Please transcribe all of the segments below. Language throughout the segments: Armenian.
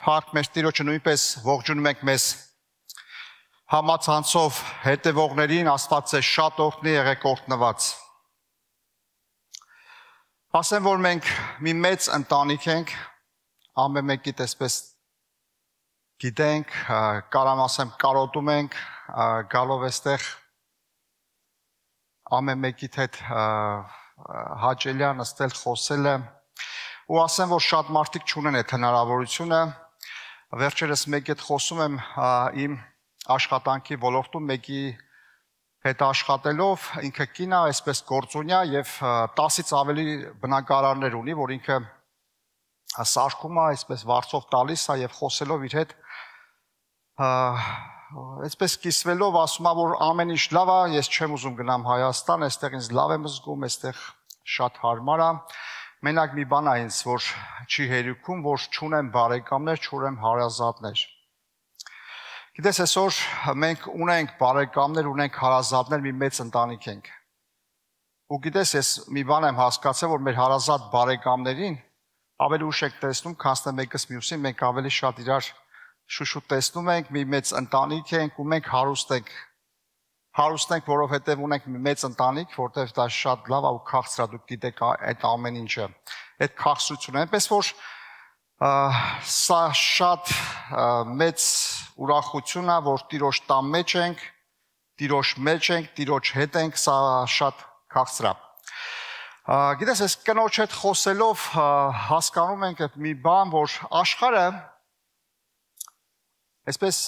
Փառք մեր Տիրոջը, նույնպես ողջունում ենք մեզ համացանցով հետևողներին, Աստված ձեզ շատ օրհնի, եղեք օրհնված։ Ասեմ, որ մենք մի մեծ ընտանիք ենք, ամեն մեկի տեսպես գիտենք, կարամ ասեմ կարոտում ենք, գալով էստեղ ամեն մեկիդ հետ հաճելի է նստել, խոսելը, ու ասեմ, որ շատ մարդիկ չունեն այդ հնարավորությունը, վերջերս մեկի հետ խոսում եմ իմ աշխատանքի ոլորտում մեկի հետ աշխատելով, ինքը կին է, այսպես գործունյա եւ 10-ից ավելի բնակարաններ ունի, որ ինքը սարքում է, այսպես վարձով տալիս է եւ խոսելով իր հետ այսպես կիսվելով ասում է, որ ամեն ինչ լավ է, ես չեմ ուզում գնամ Հայաստան, այստեղ ինձ լավ եմ զգում, այստեղ շատ հարմար է։ Մենակ մի բան է ինձ, որ չի հերիքում, որ չունեմ բարեկամներ, չունեմ հարազատներ։ Գիտես, այսօր մենք ունենք բարեկամներ, ունենք հարազատներ, մի մեծ ընտանիք ենք։ Ու գիտես, ես մի բան եմ հասկացել, որ մեր հարազատ բարեկամներին ավելի ուշ ենք տեսնում, քան մեկս մյուսին, մենք ավելի շատ իրար շուշուտ տեսնում ենք, մի մեծ ընտանիք ենք ու մենք հարուստ ենք, որովհետև ունենք մի մեծ ընտանիք, որտեղ դա շատ լավ է ու քաղցր է, դուք գիտեք այդ ամեն ինչը, այդ քաղցրությունը, այնպես որ սա շատ մեծ ուրախություն է, որ Տիրոջ տան մեջ ենք, Տիրոջ մեջ ենք, Տիրոջ հետ ենք, սա շատ քաղցր է։ Գիտես, այս կնոջ հետ խոսելով հասկանում ենք մի բան, որ աշխարհը այսպես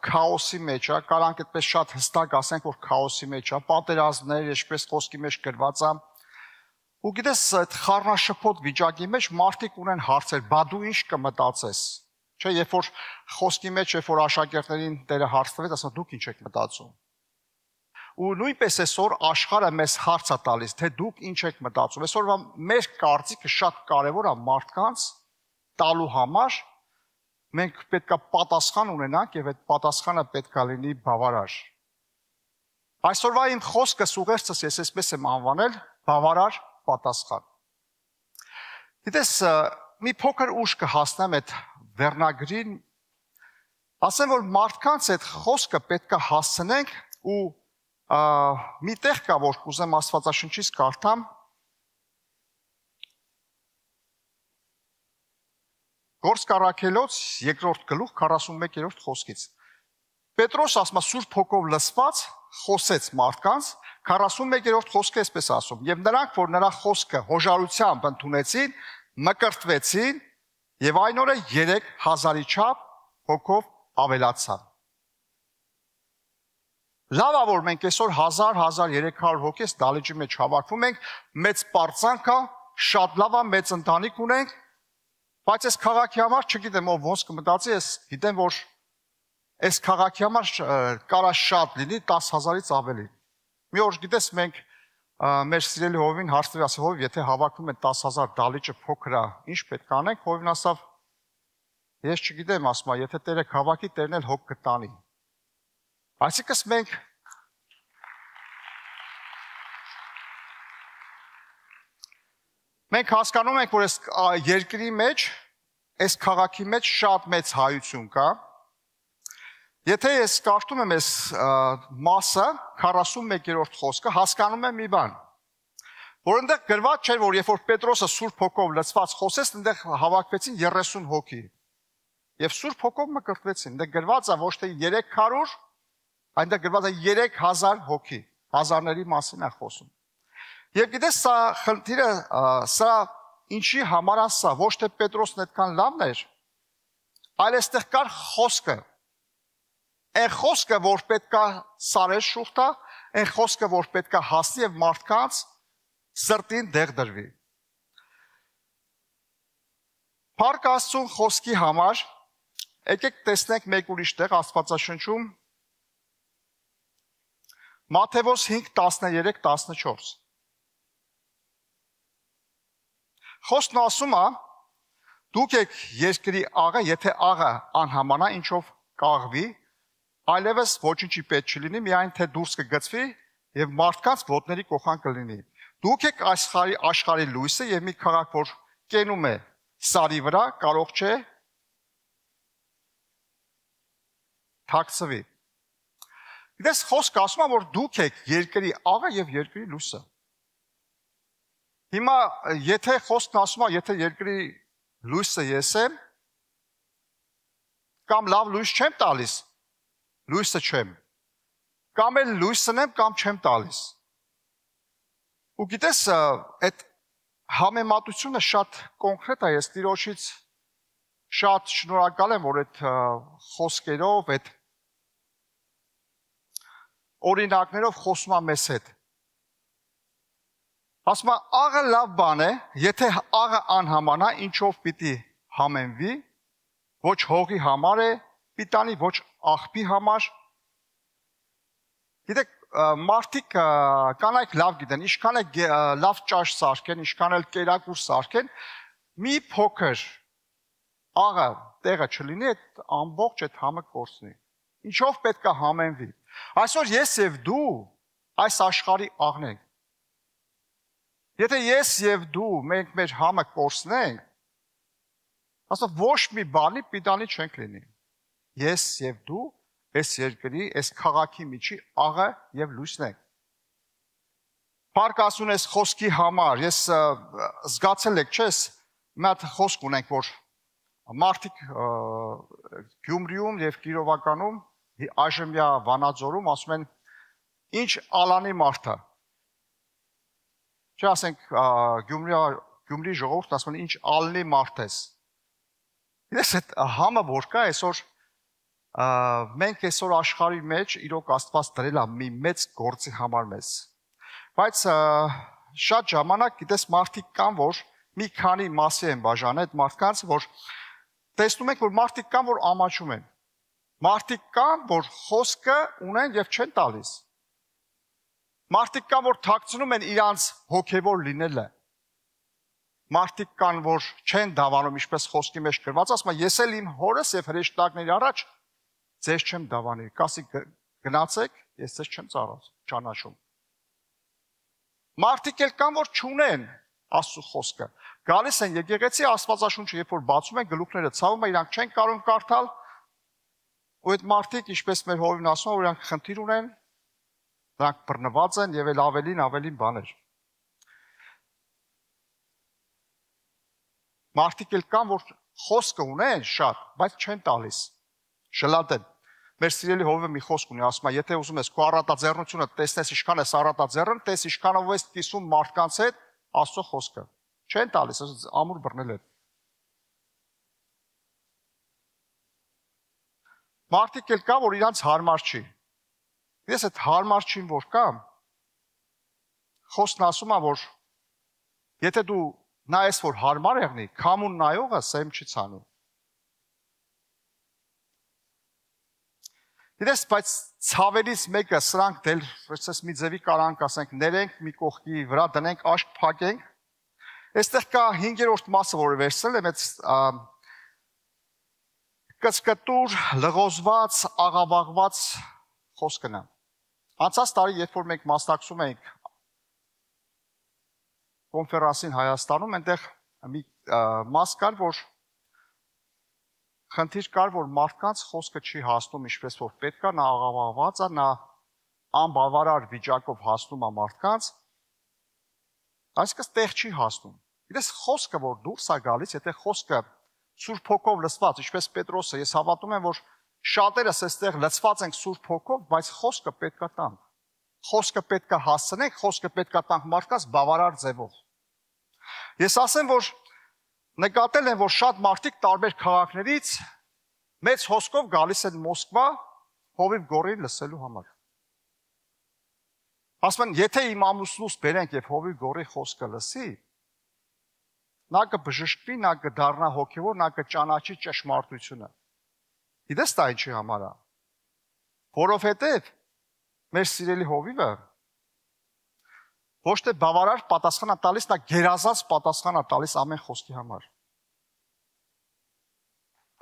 քաոսի մեջ է, կարանք այդպես շատ հստակ ասենք, որ քաոսի մեջ է, պատերազմներ, ինչպես խոսքի մեջ գրված է։ Ու գիտես, այդ խառնաշփոթ վիճակի մեջ մարդիկ ունեն հարցեր, բա դու ինչ կմտածես։ Չէ, երբ որ խոսքի մեջ, երբ որ աշակերտներին Տերը հարց տվեց, ասում դուք ինչ եք մտածում։ Ու նույնպես այսօր աշխարհը մեզ հարց է տալիս, թե դուք ինչ եք մտածում։ Այսօրվա մեր կարծիքը շատ կարևոր է մարդկանց տալու համար։ Մենք պետք է պատասխան ունենանք եւ այդ պատասխանը պետք է լինի բավարար։ Այսօրվա իմ խոսքը ուղերձս ես այսպես եմ անվանել բավարար պատասխան։ Գիտես, մի փոքր ուշ կհասնեմ այդ վերնագրին, ասեմ, որ մարդկանց այդ խոսքը պետք է հասցնենք ու մի տեղ կա, որ կուզեմ Աստվածաշնչից կարդամ, Գործք առաքելոց 2-րդ գլուխ 41-րդ խոսքից։ Պետրոս ասում է Սուրբ Հոգով լսված խոսեց մարդկանց 41-րդ խոսքը այսպես ասում. եւ նրանք, որ նրա խոսքը հոժարությամբ ընդունեցին, մկրտվեցին եւ այն օրը 3000-ի չափ հոգով ավելացան։ Լավ է, որ մենք այսօր 1000-1300 հոգի դալիճի մեջ հավաքվում ենք, մեծ պարծանք է, շատ լավ է, մեծ ընտանիք ունենք։ Բայց այս քաղաքի համար չգիտեմ ով ոնց կմտածի, ես գիտեմ, որ այս քաղաքի համար կարա շատ լինի 10,000-ից ավելի։ Մի օր գիտես մենք մեր սիրելի հովին հարցրի, ասի հով, եթե հավաքվում են 10,000 դալիճը փոքր է, ինչ պետք է անենք, հովին ասավ, ես չգիտեմ, ասում է, եթե Տերը հավաքի, Տերն էլ հոգ կտանի։ Այսինքն մենք Մենք հասկանում ենք, որ այս երկրի մեջ, այս քաղաքի մեջ շատ մեծ հայություն կա։ Եթե ես կարդում եմ այս մասը, 41-րդ խոսքը, հասկանում եմ մի բան, որ այնտեղ գրված չէր, որ երբ որ Պետրոսը Սուրբ Հոգով լցված խոսեց, այնտեղ հավաքվեցին 30 հոգի։ Եվ Սուրբ Հոգով մկրտվեցին, այնտեղ գրված է ոչ թե 300, այնտեղ գրված է 3000 հոգի, հազարների մասին է խոսում։ Եվ գիտես, սա խնդիրը, սա ինչի համար է սա, ոչ թե Պետրոսն այդքան լավն էր, այլ այստեղ կար խոսքը։ Այն խոսքը, որ պետք է սարեր շուխտա, այն խոսքը, որ պետք է հասնի եւ մարդկանց սրտին դեղ դրվի։ Փառք Աստծուն խոսքի համար, եկեք տեսնենք մեկ ուրիշ տեղ Աստվածաշնչում Մատթեոս 5:13-14 Խոսքն ասում է, դուք եք երկրի աղը, եթե աղը անհամանա ինչով կաղվի, այլևս ոչինչի պետք չլինի, միայն թե դուրս կգցվի եւ մարդկանց ոտների կոխան կլինի։ Դուք եք աշխարհի լույսը եւ մի քաղաք, որ կենում է սարի վրա, կարող չէ թաքցվի։ Գիտես, խոսքը ասում է, որ դուք եք երկրի աղը եւ երկրի լույսը։ Հիմա եթե խոսքն ասում է, եթե երկրի լույսը ես եմ, կամ լավ լույս չեմ տալիս, լույսը չեմ, կամ էլ լույսն եմ, կամ չեմ տալիս։ Ու գիտես, այդ համեմատությունը շատ կոնկրետ է, ես Տիրոջից շատ շնորհակալ եմ, որ այդ խոսքերով, այդ օրինակներով խոսում է մեզ հետ։ Ասում է, աղը լավ բան է, եթե աղը անհամանա, ինչով պիտի համենվի, ոչ հողի համար է, պիտանի, ոչ աղբի համար։ Գիտեք, մարդիկ կանայք լավ գիտեն, ինչքան է լավ ճաշ սարքեն, ինչքան էլ կերակուր սարքեն, մի փոքր աղը տեղը չլինի, այդ ամբողջ այդ համը կորցնի։ Ինչով պետք է համենվի։ Այսօր ես եւ դու այս աշխարհի աղն ենք։ Եթե ես եւ դու մենք մեր համը կորցնենք, ասա ոչ մի բանի պիտանի չենք լինի։ Ես եւ դու այս երկրի, այս քաղաքի միջի աղը եւ լույսն ենք։ Փառք ասուն այս խոսքի համար, ես զգացել եք, չես, մի հատ խոսք ունենք, որ մարդիկ Գյումրիում եւ Կիրովականում, այժմյա Վանաձորում ասում են, ինչ ալանի մարդ է։ Չէ, ասենք Գյումրի ժողովուրդն ասում են, ինչ ալնի մարդ ես։ Ես այդ համը որ կա այսօր մենք այսօր աշխարհի մեջ իրոք Աստված դրել է մի մեծ գործի համար մեզ։ Բայց շատ ժամանակ գիտես մարդիկ կան, որ մի քանի մասի են բաժանել այդ մարդկանց, որ տեսնում եք, որ մարդիկ կան, որ ամաչում են։ Մարդիկ կան, որ խոսքը ունեն եւ չեն տալիս։ Մարդիկ կան, որ թաքցնում են իրանց հոգևոր լինելը։ Մարդիկ կան, որ չեն դավանում, ինչպես խոսքի մեջ գրված, ասում է, ես էլ իմ հորս եւ հրեշտակների առաջ ձեզ չեմ դավանի, կասի գնացեք, ես ձեզ չեմ ճանաչում։ Մարդիկ էլ կան, որ չունեն Աստծո խոսքը։ Գալիս են եկեղեցի, Աստվածաշունչը երբ որ բացում են, գլուխները ցավում են, իրանք չեն կարող կարդալ։ Ու այդ մարդիկ, ինչպես մեր հովիվն ասում է, որ իրանք խնդիր ունեն, նրանք բռնված են եւ էլ ավելին բաներ։ Մարդիկ էլ կան, որ խոսքը ունեն շատ, բայց չեն տալիս։ Շլատ են։ Մեր սիրելի հովիվը մի խոսք ունի, ասում է, եթե ուզում ես քո առատաձեռնությունը տեսնես ինչքան ես առատաձեռն, տես ինչքանով ես կիսում մարդկանց հետ Աստծո խոսքը։ Չեն տալիս, ամուր բռնել են։ Մարդիկ էլ կա, որ իրանց հարմար չի։ Ես այդ հարմար չին որ կա, խոսքն ասում է, որ եթե դու նայես, որ հարմար եղնի, քամուն նայողը սեմ չի ցանում։ Գիտես, բայց ցավերից մեկը սրանք դել, ասես մի ձևի կարանք ասենք, ներենք մի կողքի վրա, դնենք, աշկ փակենք։ Այստեղ կա 5-րդ մասը, որը վերցնել եմ, այդ կծկտուր, լղոզված, աղավաղված խոսքն է։ Անցած տարի, երբ որ մենք մասնակցում էինք կոնֆերանսին Հայաստանում, այնտեղ մի մաս կար, որ խնդիր կար, որ մարդկանց խոսքը չի հասնում ինչպես որ պետք է, նա աղավաղված է, նա անբավարար վիճակով հասնում է մարդկանց, այսինքն տեղ չի հասնում։ Գիտես, խոսքը որ դուրս է գալիս, եթե խոսքը Սուրբ Հոգով լցված, ինչպես Պետրոսը, ես հավատում եմ, որ շատերս այստեղ լցված ենք Սուրբ Հոգով, բայց խոսքը պետք է տանք։ Խոսքը պետք է հասցնենք, խոսքը պետք է տանք մարդկանց բավարար ձևով։ Ես ասեմ, որ նկատել եմ, որ շատ մարդիկ տարբեր քաղաքներից մեծ հոսքով գալիս են Մոսկվա հովիվ գորին լսելու համար։ Ասում են, եթե իմ ամուսնուս բերենք եւ հովիվ գորի խոսքը լսի, նա կբժշկվի, նա կդառնա հոգևոր, նա կճանաչի ճշմարտությունը։ Գիտես դա ինչի համար է։ Որովհետեւ մեր սիրելի հովիվը ոչ թե բավարար պատասխան է տալիս, նա գերազանց պատասխան է տալիս ամեն խոսքի համար։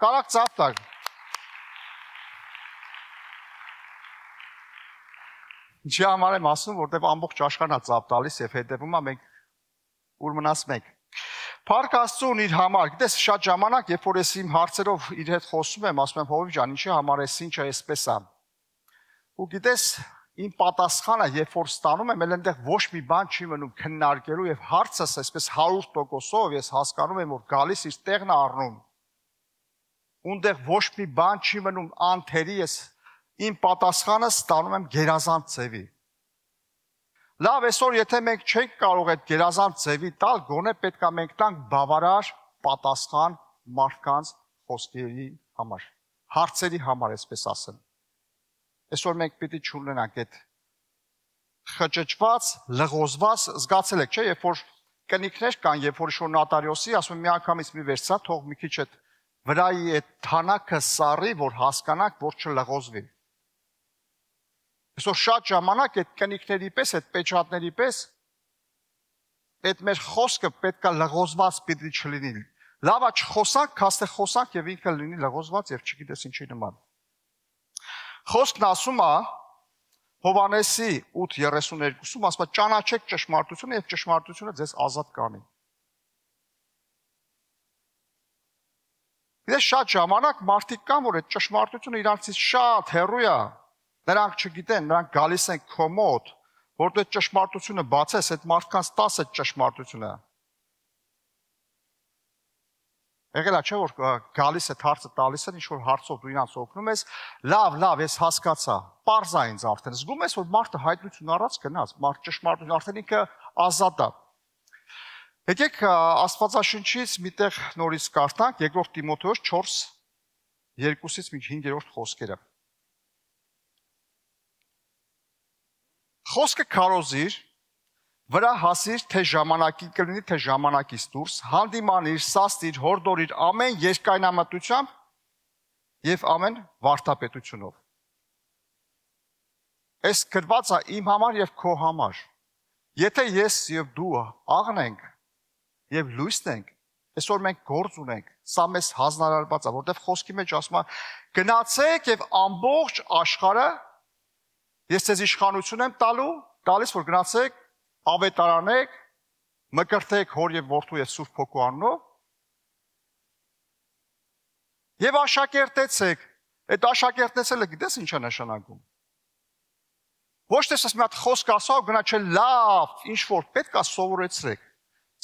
Կարակ ծափ տակ։ Ինչի համար եմ ասում, որտեղ ամբողջ աշխարհն է ծափ տալիս եւ հետեւում է մենք ուր մնաս մենք։ Փառք Աստծուն իր համար։ Գիտես, շատ ժամանակ, երբ որ ես իմ հարցերով իր հետ խոսում եմ, ասում եմ Հովիվ ջան, ինչի համար էս ինչը էսպես է։ Ու գիտես, իմ պատասխանը, երբ որ ստանում եմ, ել այնտեղ ոչ մի բան չի մնում քննարկելու եւ հարցս այսպես 100%-ով ես հասկանում եմ, որ գալիս իր տեղն է առնում։ Ունդեղ ոչ մի բան չի մնում անթերի, ես իմ պատասխանը ստանում եմ գերազանց ձևի։ Լավ, այսօր եթե մենք չենք կարող այդ գերազանց ձևի տալ, գոնե պետք է մենք տանք բավարար պատասխան մարդկանց խոսքերի համար, հարցերի համար, այսպես ասեմ։ Այսօր մենք պիտի չունենանք այդ խճճված, լղոզված, զգացել եք, չէ, երբ որ կնիկներ կան, երբ որ ինչ-որ նոտարիոսի, ասում եմ մի անգամից մի վերցա, թող մի քիչ այդ վրայի այդ թանակը սառի, որ հասկանանք, որ չլղոզվի։ Այսօր շատ ժամանակ այդ կնիկների պես, այդ պեչատների պես, այդ մեր խոսքը պետք է լղոզված պիտի չլինի։ Լավ է չխոսանք, քաստե խոսանք եւ ինքը լինի լղոզված եւ չգիտես ինչի նման։ Խոսքն ասում է Հովանեսի 8:32-ում ասում է ճանաչեք ճշմարտությունը եւ ճշմարտությունը ձեզ ազատ կանի։ Գիտես շատ ժամանակ մարդիկ կան, որ այդ ճշմարտությունը իրանցից շատ հեռու է։ Նրանք չգիտեն, նրանք գալիս են քո մոտ, որ դու այդ ճշմարտությունը բացես, այդ մարդկանց տաս այդ ճշմարտությունը։ Եղել է չէ որ գալիս այդ հարցը տալիս են, ինչ որ հարցով դու իրանց օգնում ես, լավ, ես հասկացա, պարզ է ինձ արդեն, զգում ես, որ մարդը հայտնություն առած գնաց, մարդ ճշմարտություն արդեն ինքը ազատ է։ Եկեք Աստվածաշնչից մի տեղ նորից կարդանք 2 Տիմոթեոս 4:2-5 խոսքերը։ Խոսքը քարոզիր, վրա հասիր, թե ժամանակի կլինի, թե ժամանակից դուրս, հանդիմանիր, սաստիր, հորդորիր ամեն երկայնամտությամբ եւ ամեն վարդապետությունով։ Այս գրված է իմ համար եւ քո համար։ Եթե ես եւ դու աղնենք եւ լույսն ենք, այսօր մենք գործ ունենք, սա մեզ հանձնարարված է, որտեղ խոսքի մեջ ասում է գնացեք եւ ամբողջ աշխարհը ես ձեզ իշխանություն եմ տալիս, որ գնացեք, ավետարանեք, մկրտեք հոր եւ որդու եւ Սուրբ Հոգու անունով եւ աշակերտեցեք։ Այդ աշակերտեցելը գիտես ինչ է նշանակում։ Ոչ թե ասես մի հատ խոսք ասա ու գնա չէ լավ, ինչ որ պետք է սովորեցրեք։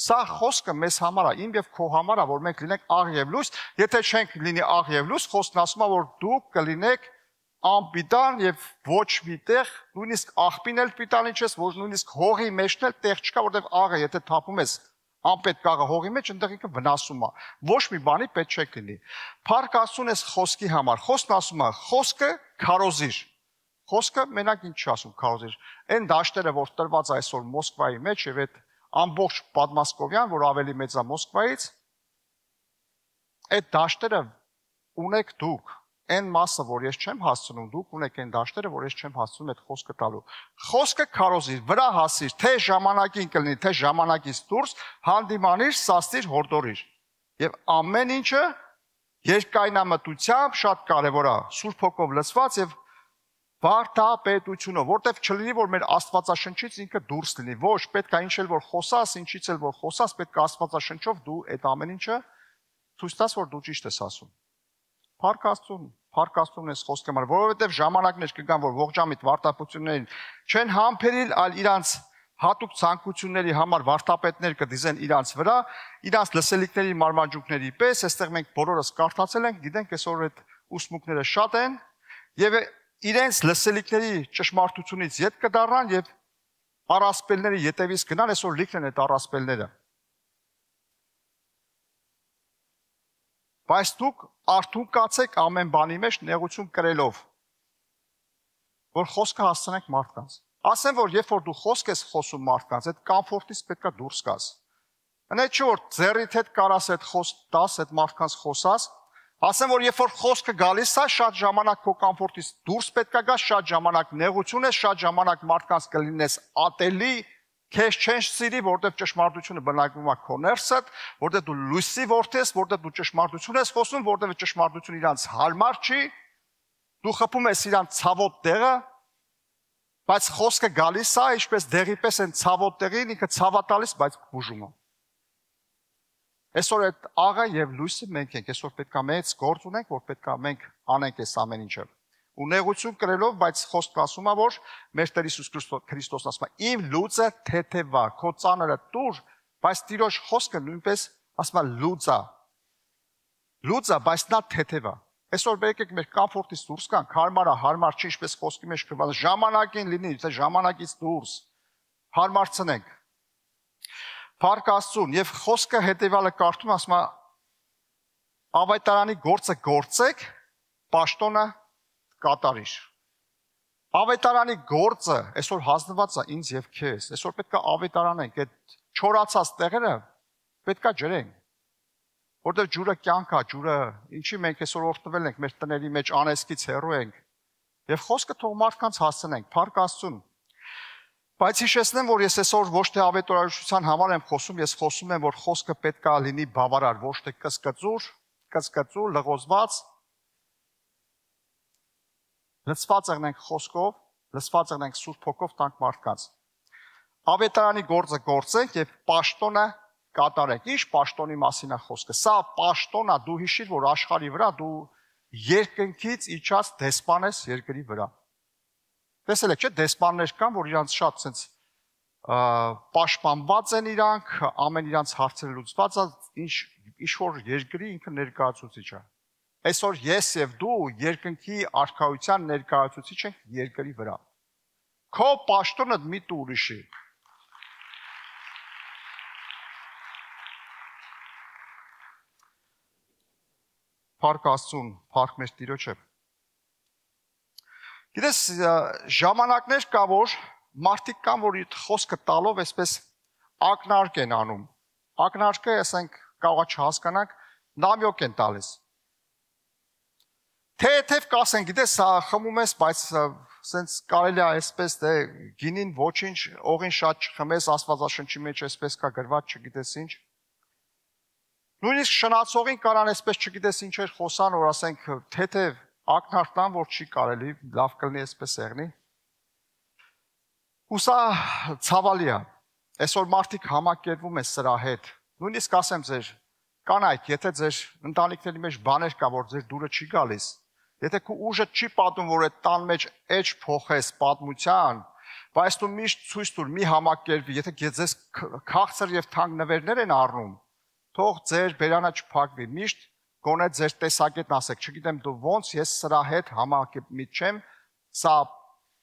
Սա խոսքը մեզ համար է, իմ եւ քո համար է, որ մենք լինենք աղ եւ լույս, եթե չենք լինի աղ եւ լույս, խոսքն ասում է, որ դուք կլինեք անպիտան եւ ոչ միտեղ, նույնիսկ աղբին էլ պիտանի չես, որ նույնիսկ հողի մեջն էլ տեղ չկա, որտեղ աղը եթե թափում ես անպետք աղը հողի մեջ, այնտեղ ինքը վնասում է։ Ոչ մի բանի պետք չէ լինի։ Փառք Աստծուն ես խոսքի համար։ Խոսքն ասում է, խոսքը քարոզիր։ Խոսքը մենակ ինչ ասում քարոզիր։ Այն դաշտերը, որ տրված այսօր Մոսկվայի մեջ եւ այդ ամբողջ Պատմասկովյան, որ ավելի մեծ է Մոսկվայից, այդ դաշտերը ունեք դուք, այն մասը, որ ես չեմ հասցնում, դուք ունեք այն դաշտերը, որ ես չեմ հասցնում այդ խոսքը տալու։ Խոսքը քարոզիր, վրա հասիր, թե ժամանակին կլինի, թե ժամանակից դուրս, հանդիմանիր, սաստիր, հորդորիր։ Եվ ամեն ինչը երկայնամտությամբ շատ կարևոր է, Սուրբ Հոգով լցված եւ վարդապետությունով, որտեղ չլինի, որ մեր Աստվածաշնչից ինքը դուրս լինի, ոչ, պետք է ինչ էլ որ խոսաս, ինչից էլ որ խոսաս, պետք է Աստվածաշնչով դու այդ ամեն ինչը ցույց տաս, որ դու ճիշտ ես ասում։ Փառք Աստծուն ես խոսքը համար, որովհետև ժամանակներ կգան, որ ողջամիտ վարդապետություններին չեն համբերիլ, այլ իրանց հատուկ ցանկությունների համար վարդապետներ կդիզեն իրանց վրա, իրանց լսելիքների մարմանջուկների պես, այստեղ մենք բոլորս կարդացել ենք, գիտենք այսօր այդ ուսմունքները շատ են, եւ իրենց լսելիքների ճշմարտությունից ետ կդառնան եւ առասպելների ետևից գնան, այսօր լիքն են այդ առասպելները։ Բայց դուք արթուն կացեք ամեն բանի մեջ նեղություն կրելով, որ խոսքը հասցնեք մարդկանց։ Ասեմ, որ երբ որ դու խոսք ես խոսում մարդկանց, այդ կոմֆորտից պետք է դուրս գաս։ Այնա չէ որ ձեռիդ հետ կարաս այդ խոսք տաս, այդ մարդկանց խոսաս, ասեմ, որ երբ որ խոսքը գալիս է, շատ ժամանակ քո կոմֆորտից դուրս պետք է գաս, շատ ժամանակ նեղություն ես, շատ ժամանակ մարդկանց կլինես ատելի, քեզ չեն սիրի, որտեղ ճշմարտությունը բնակվում է քո ներսդ, որտեղ դու լույսի որդի ես, որտեղ դու ճշմարտություն ես խոսում, որտեղ ճշմարտությունը իրանց հարմար չի, դու խփում ես իրանց ցավոտ տեղը, բայց խոսքը գալիս է, ինչպես դեղի պես են ցավոտ տեղին, ինքը ցավա տալիս, բայց բուժում է։ Այսօր այդ աղը եւ լույսը մենք ենք, այսօր պետքա մեծ գործ ունենք, որ պետքա մենք անենք այս ամեն ինչը։ Ու նեղություն կրելով, բայց խոսքը ասում է, որ մեր Տեր Հիսուս Քրիստոսն ասում է. «Իմ լուծը թեթևա, քո ծանրը տուր», բայց Տիրոջ խոսքը նույնպես ասում է լուծա։ Լուծա, բայց նա թեթևա։ Այսօր եկեք մեր կոմֆորտից դուրս գանք, հարմար չի, ինչպես խոսքի մեջ գրված, ժամանակին լինի, թե ժամանակից դուրս հարմարցնենք։ Փառք Աստծուն, եւ խոսքը հետեւյալը կարդում ասում է ավետարանի գործը գործեք, պաշտոնը կատարիր։ Ավետարանի գործը այսօր հանձնված է ինձ եւ քեզ։ Այսօր պետք է ավետարանենք, այդ չորացած տեղերը պետք է ջրենք։ Որտեղ ջուրը կյանք է, ջուրը ինչի մենք այսօր օրհնվել ենք, մեր տների մեջ անեսքից հեռու ենք։ Եվ խոսքը թող մարդկանց հասցնենք, փառք Աստծուն։ Բայց հիշեցնեմ, որ ես այսօր ոչ թե ավետարարության համար եմ խոսում, ես խոսում եմ, որ խոսքը պետք է լինի բավարար, ոչ թե կծկծուր, լղոզված։ Լցված եղնենք խոսքով, լցված եղնենք Սուրբ Հոգով տանք մարդկանց։ Ավետարանի գործը գործենք եւ պաշտոնը կատարեք։ Ինչ պաշտոնի մասին է խոսքը։ Սա պաշտոնը դու հիշիր, որ աշխարհի վրա դու երկնքից իջած դեսպան ես երկրի վրա։ Տեսել եք, չէ՞, դեսպաններ կան, որ իրանց շատ sense պաշտպանված են իրանք, ամեն իրանց հարցերը լուծված է, ինչ որ երկրի ինքը ներկայացուցիչ է։ Այսօր ես եւ դու երկնքի արքայության ներկայացուցիչ ենք երկրի վրա։ Քո պաշտոնը մի տու ուրիշի։ Փառք Աստծուն, փառք մեր Տիրոջը։ Գիտես, ժամանակներ կա, որ մարդիկ կան, որ խոսքը տալով այսպես ակնարկ են անում։ Ակնարկը, ասենք, կարող է չհասկանանք, նամյոկ են տալիս։ Թեթև կասեն, գիտես, խմում ես, բայց սենց կարելի է այսպես, դե գինին ոչինչ, օղին շատ չխմես, Աստվածաշնչի մեջ այսպես կա գրված, չգիտես ինչ։ Նույնիսկ շնացողին կարան այսպես չգիտես ինչեր խոսան, որ ասենք թեթև ակնարտան, որ չի կարելի, լավ կլինի այսպես եղնի։ Ու սա ցավալի է։ Այսօր մարդիկ համակերպվում են սրա հետ։ Նույնիսկ ասեմ ձեր կանայք, եթե ձեր ընտանիքների մեջ բաներ կա, որ ձեր դուրը չի գալիս, եթե քո ուժը չի պատում, որ այդ տան մեջ էջ փոխես պատմության, բայց դու միշտ ցույց տուր, մի համակերպվի, եթե ձեզ քաղցր եւ թանկ նվերներ են առնում, թող ձեր բերանը չփակվի, միշտ գոնե ձեր տեսակետն ասեք, չգիտեմ դու ոնց, ես սրա հետ համակերպմիտ չեմ, սա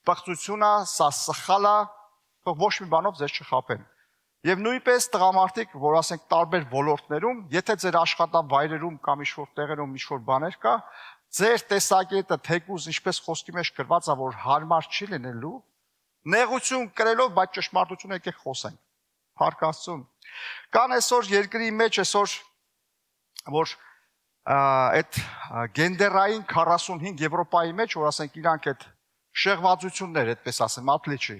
բղծություն է, սա սխալ է, թող ոչ մի բանով ձեզ չխաբեն։ Եվ նույնպես տղամարդիկ, որ ասենք տարբեր ոլորտներում, եթե ձեր աշխատավայրերում կամ ինչ-որ տեղերում ինչ-որ բաներ կա, ձեր տեսակետը թեկուզ ինչպես խոսքի մեջ գրված է, որ հարմար չի լինելու, նեղություն կրելով, բայց ճշմարտություն եկեք խոսենք։ Փառք Աստծուն։ Կան այսօր երկրի մեջ այսօր որ այդ գենդերային 45 Եվրոպայի մեջ, որ ասենք իրանք այդ շեղվածություններ, այդպես ասեմ, ատլիչի,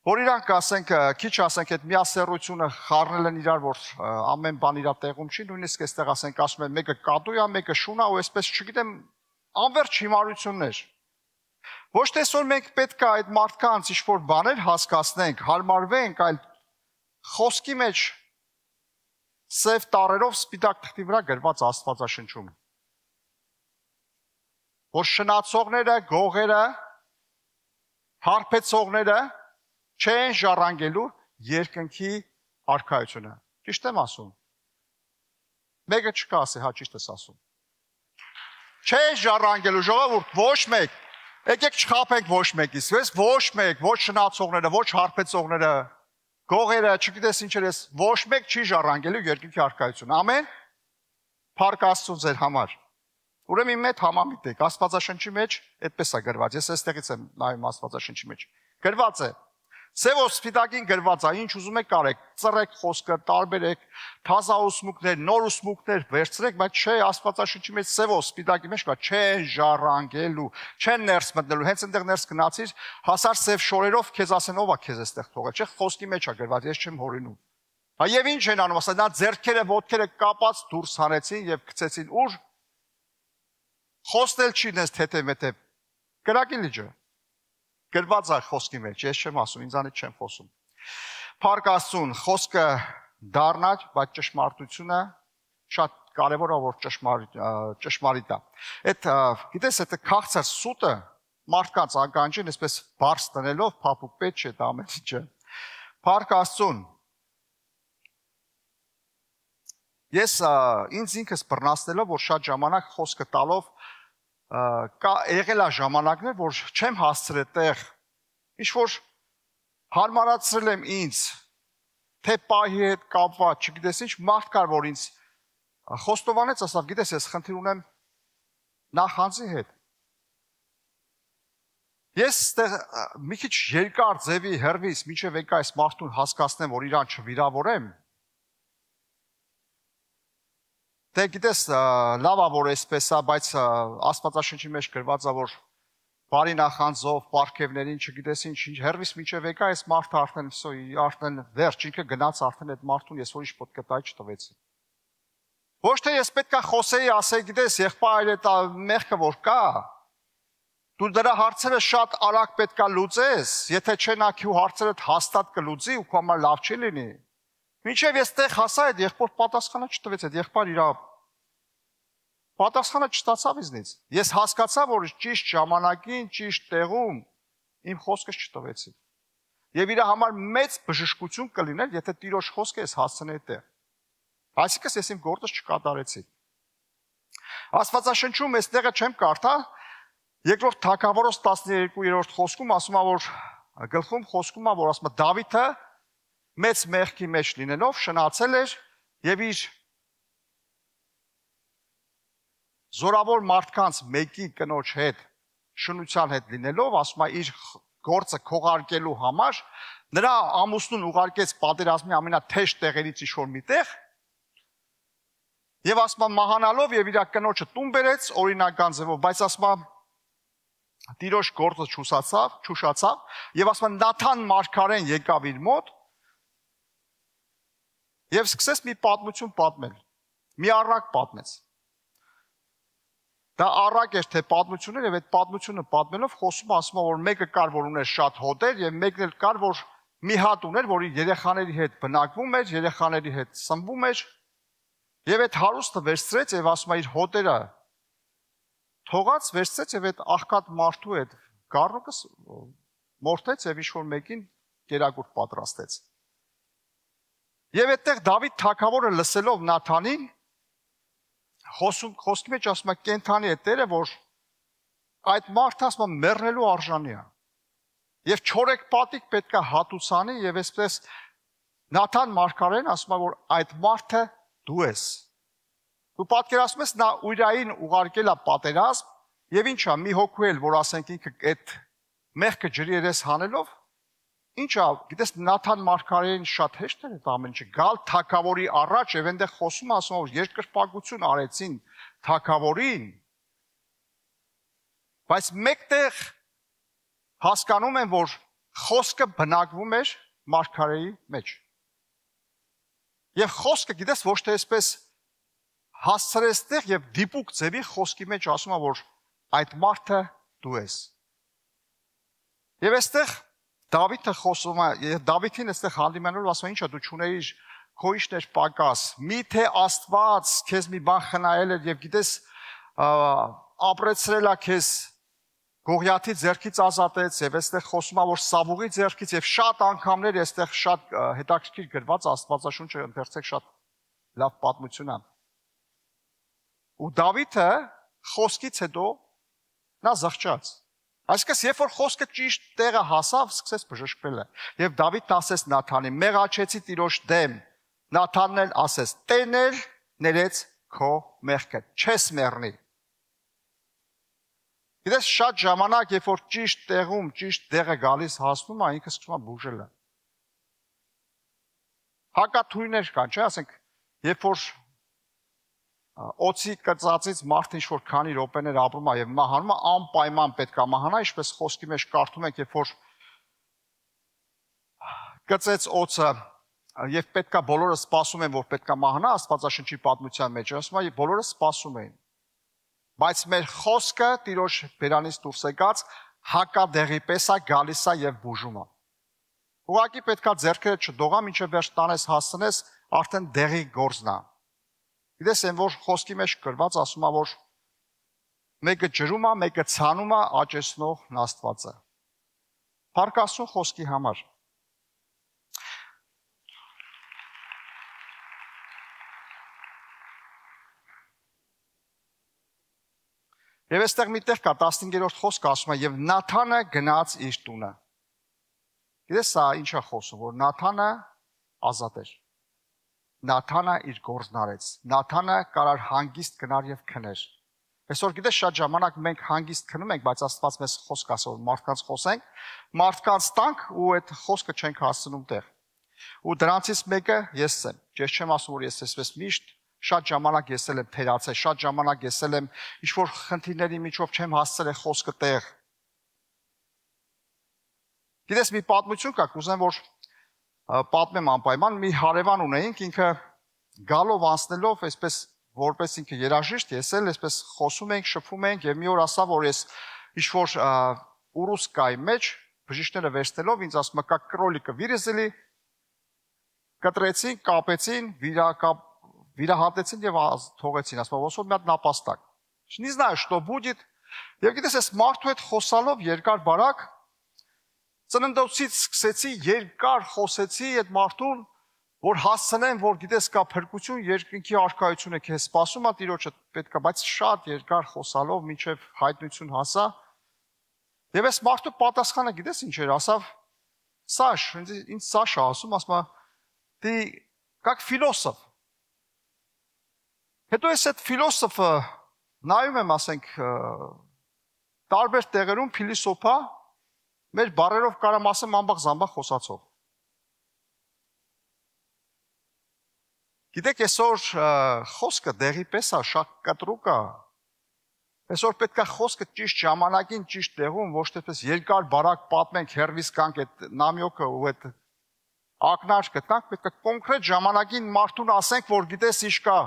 որ իրանք ասենք, քիչ ասենք այդ միասեռությունը խառնել են իրար, որ ամեն բան իրա տեղում չի, նույնիսկ այստեղ ասենք ասում են մեկը կատու է, մեկը շուն է, ու այսպես չգիտեմ, անverջ հիմարություններ։ Ոչ թե այսօր մենք պետք է այդ մարդկանց ինչ-որ բաներ հասկացնենք, հարմարվենք, այլ խոսքի մեջ սև տառերով սպիտակ թղթի վրա գրված Աստվածաշնչում, որ շնացողները, գողերը, հարբեցողները չեն ժառանգելու երկնքի արքայությունը։ Ճիշտ եմ ասում։ Մեկը չկա ասի, հա ճիշտ ես ասում։ Չեն ժառանգելու ժողովուրդ ոչ մեկ։ Եկեք չխաբենք ոչ մեկից, ոչ մեկ, ոչ շնացողները, ոչ հարբեցողները, գողերը, չգիտես ինչեր ես, ոչ մեկ չի ժառանգելու երկնքի արքայությունը։ Ամեն։ Փառք Աստծուն ձեր համար։ Ուրեմն իմ հետ համամիտ եք, Աստվածաշնչի մեջ այդպես է գրված։ Ես այստեղից եմ նայում Աստվածաշնչի մեջ։ Գրված է. Սևով սպիտակին գրված է, ինչ ուզում եք կարեք, ծռեք խոսքը, տարբերեք, թազա ուսմուկներ, նոր ուսմուկներ վերցրեք, բայց չէ, Աստվածաշնչի մեջ սևով սպիտակի մեջ կա, չեն ժառանգելու, չեն ներս մտնելու, հենց այնտեղ ներս գնացիր, հասար սև շորերով, քեզ ասեն ով է քեզ այստեղ թողել, չէ, խոսքի մեջ է գրված, ես չեմ հորինում։ Հա եւ ինչ են անում, ասա նա ձեռքերը, ոտքերը կապած դուրս հանեցին եւ գցեցին ուր։ Խոստել չի նես թեթև-մետև։ Կրակի լիճը։ Գրված է խոսքի մեջ, ես չեմ ասում, ինձանից չեմ խոսում։ Փառք Աստծուն, խոսքը դառնալ, բայց ճշմարտությունը շատ կարևոր է, որ ճշմարիտ է։ Այդ գիտես, այդ քաղցր սուտը մարդկանց ականջին այսպես բարձ տնելով փափուկ պետք չէ դա ամեն ինչը։ Փառք Աստծուն։ Ես ինձ ինքս բռնացնելով, որ շատ ժամանակ խոսքը տալով կա եղել է ժամանակներ, որ չեմ հասցրել տեղ, ինչ որ հարմարացրել եմ ինձ, թե պահի հետ կապված, չգիտես ինչ, մարդ կար, որ ինձ խոստովանեց, ասավ, գիտես, ես խնդիր ունեմ նախանձի հետ։ Ես մի քիչ երկար ձևի հեռվից, մինչև եկա այս մարդուն հասկացնեմ, որ իրան չվիրավորեմ, դե գիտես, լավ է, որ այսպես է, բայց Աստվածաշնչի մեջ գրված է, որ բարի նախանձով, պարգևներին, չգիտես ինչ, հեռվից մինչև եկա այս մարդը արդեն վերջ, ինքը գնաց արդեն այդ մարդուն, ես որ ինչ պետք է տայի չտվեցի։ Ոչ թե ես պետք է խոսեի, ասեի, գիտես, եղբայր այդ մեղքը որ կա, դու դրա հարցերը շատ արագ պետք է լուծես, եթե չէ նա քո հարցերը հաստատ կլուծի ու քո համար լավ չի լինի։ Մինչև ես տեղ հասա այդ եղբոր պատասխանը չտվեց, այդ եղբայր իր պատասխանը չստացավ ինձնից։ Ես հասկացա, որ ճիշտ ժամանակին, ճիշտ տեղում իմ խոսքս չտվեցի։ Եվ իր համար մեծ բժշկություն կլիներ, եթե Տիրոջ խոսքը ես հասցնեի տեղ։ Այսինքն ես իմ գործս չկատարեցի։ Աստվածաշնչում այս տեղը չեմ կարդա, երկրորդ Թագավորոս 12-րդ խոսքում ասում է, որ գլխում խոսքում է, որ ասում է Դավիթը մեծ մեղքի մեջ լինելով շնացել էր եւ իր զորավոր մարդկանց մեկի կնոջ հետ շնության հետ լինելով, ասում է իր գործը քողարկելու համար նրա ամուսնուն ուղարկեց պատերազմի ամենաթեժ տեղերից ինչ-որ միտեղ եւ ասում է մահանալով եւ իր կնոջը տուն բերեց օրինական ձևով, բայց ասում է Տիրոջ գործը չուշացավ եւ ասում է Նաթան մարգարեն եկավ իր մոտ եւ սկսեց մի պատմություն պատմել։ Մի առակ պատմեց։ Դա առակ էր թե պատմություն էր եւ այդ պատմությունը պատմելով խոսում ասում է որ մեկը կար որ ուներ շատ հոտեր եւ մեկն էլ կար որ մի հատ ուներ որ իր երեխաների հետ բնակվում էր, երեխաների հետ սնվում էր եւ այդ հարուստը վերցրեց եւ ասում է իր հոտերը թողած վերցրեց եւ այդ աղքատ մարդու հետ գառնուկս մորթեց եւ ինչ-որ մեկին կերակուր պատրաստեց։ Եվ այդտեղ Դավիթ թագավորը լսելով Նաթանին խոսքի մեջ ասում է կենթանի է Տերը, որ այդ մարդը ասում է մեռնելու արժանի է։ Եվ չորեք պատիկ պետք է հատուցանի եւ այսպես Նաթան մարգարեն ասում է որ այդ մարդը դու ես։ Դու պատկերացնում ես նա ուրային ուղարկել է պատերազմ եւ ինչա մի հոգու էլ որ ասենք ինքը այդ մեղքը ջրի երես հանելով ինչա գիտես Նաթան մարգարեն շատ հեշտ էր այդ ամեն ինչը գալ թագավորի առաջ եւ այնտեղ խոսում ասում որ երկրպագություն արեցին թագավորին բայց մեկտեղ հասկանում են որ խոսքը բնակվում էր մարգարեի մեջ եւ խոսքը գիտես ոչ թե այսպես հասցրեց տեղ եւ դիպուկ ձևի խոսքի մեջ ասում է որ այդ մարդը դու ես եւ այստեղ Դավիթը խոսում է Դավիթին այստեղ հանդիմանալով ասում է ինչա դու չունեիր քո իշներ պակաս միթե Աստված քեզ մի բան խնայել էր եւ գիտես ապրեցրել է քեզ Գողիաթի ձեռքից ազատեց եւ այստեղ խոսում է որ Սավուղի ձեռքից եւ շատ անգամներ այստեղ շատ հետաքրքիր գրված Աստվածաշունչը ընթերցեք շատ լավ պատմություն է ու Դավիթը խոսքից հետո նա զղջաց Այսինքն երբ որ խոսքը ճիշտ տեղը հասավ սկսեց բժշկվել եւ Դավիթն ասեց Նաթանին մեղաչեցի Տիրոջ դեմ Նաթանն էլ ասեց Տերն էլ ներեց քո մեղքը չես մեռնի Գիտես շատ ժամանակ երբ որ ճիշտ տեղում ճիշտ տեղը գալիս հասնում է ինքը սկսում է բուժել Հակաթույներ կան չէ ասենք երբ որ Օծի կծածից մարդ ինչ-որ քանի րոպեներ ապրում է եւ մահանում է անպայման պետք է մահանա, ինչպես խոսքի մեջ կարդում ենք, երբ որ կծեց օծը եւ պետք է բոլորը սպասում են, որ պետք է մահանա, Աստվածաշնչի պատմության մեջ ասում է, բոլորը սպասում էին։ Բայց մեր խոսքը Տիրոջ բերանից դուրս եկած հակադեղի պես է գալիս է եւ բուժում է։ Ուղղակի պետք է ձեռքերը չդողա, մինչեւ վերջ տանես հասցնես արդեն դեղի գործն է։ Գիտես, այն որ խոսքի մեջ գրված ասում է, որ մեկը ջրում է, մեկը ցանում է, աճեցնողն Աստված է։ Փառք Աստծո խոսքի համար։ Եվ այստեղ միտեղ կա 15-րդ խոսքը ասում է, եւ Նաթանը գնաց իր տունը։ Գիտես, սա ինչ է խոսում, որ Նաթանը ազատ էր։ Նաթանը իր գործն արեց։ Նաթանը կարար հանգիստ գնար եւ քներ։ Այսօր գիտես, շատ ժամանակ մենք հանգիստ քնում ենք, բայց Աստված մեզ խոսք ասում, որ մարդկանց խոսենք, մարդկանց տանք ու այդ խոսքը չենք հասցնում տեղ։ Ու դրանցից մեկը ես եմ։ Ես չեմ ասում, որ ես այսպես միշտ շատ ժամանակ եսել եմ թերացել, շատ ժամանակ եսել եմ ինչ-որ խնդիրների միջով չեմ հասցրել է խոսքը տեղ։ Գիտես, մի պատմություն կա, կուզեմ, որ պատմեմ անպայման, մի հարևան ունեինք, ինքը գալով անցնելով, այսպես որպես ինքը երաժիշտ եսել, այսպես խոսում ենք, շփվում ենք եւ մի օր ասա, որ ես ինչ-որ ուրուսկայի մեջ բժիշկները վերցնելով ինձ ասում է, կա կրոլիկը վիրեզելի, կտրեցին, կապեցին, վիրահատեցին եւ թողեցին, ասում է, ոսոր մի հատ նապաստակ։ Не знаю, что будет։ Եվ գիտես, ես մարդու հետ խոսալով երկար բարակ ծննդոցից սկսեցի երկար խոսեցի այդ մարդուն, որ հասցնեմ, որ գիտես կա փրկություն, երկինքի արքայությունը քեզ սպասում է, Տիրոջը պետք է, բայց շատ երկար խոսալով մինչև հայտնություն հասա։ Եվ այս մարդու պատասխանը գիտես ինչ էր, ասավ, Սաշ, ինձ Սաշա ասում, ասում է, ты как философ։ Հետո ես այդ ֆիլոսոֆը նայում եմ, ասենք, տարբեր տեղերում փիլիսոփա մեր բարերով կարամ ասեմ ամբողջ խոսացող։ Գիտեք, այսօր խոսքը դեղի պես է, շատ կտրուկ է։ Այսօր պետք է խոսքը ճիշտ ժամանակին, ճիշտ տեղում, ոչ թե պես երկար բարակ պատմենք, հերվիս կանք այդ նամյոկը ու այդ ակնարկը տանք, պետք է կոնկրետ ժամանակին մարդուն ասենք, որ գիտես ինչ կա,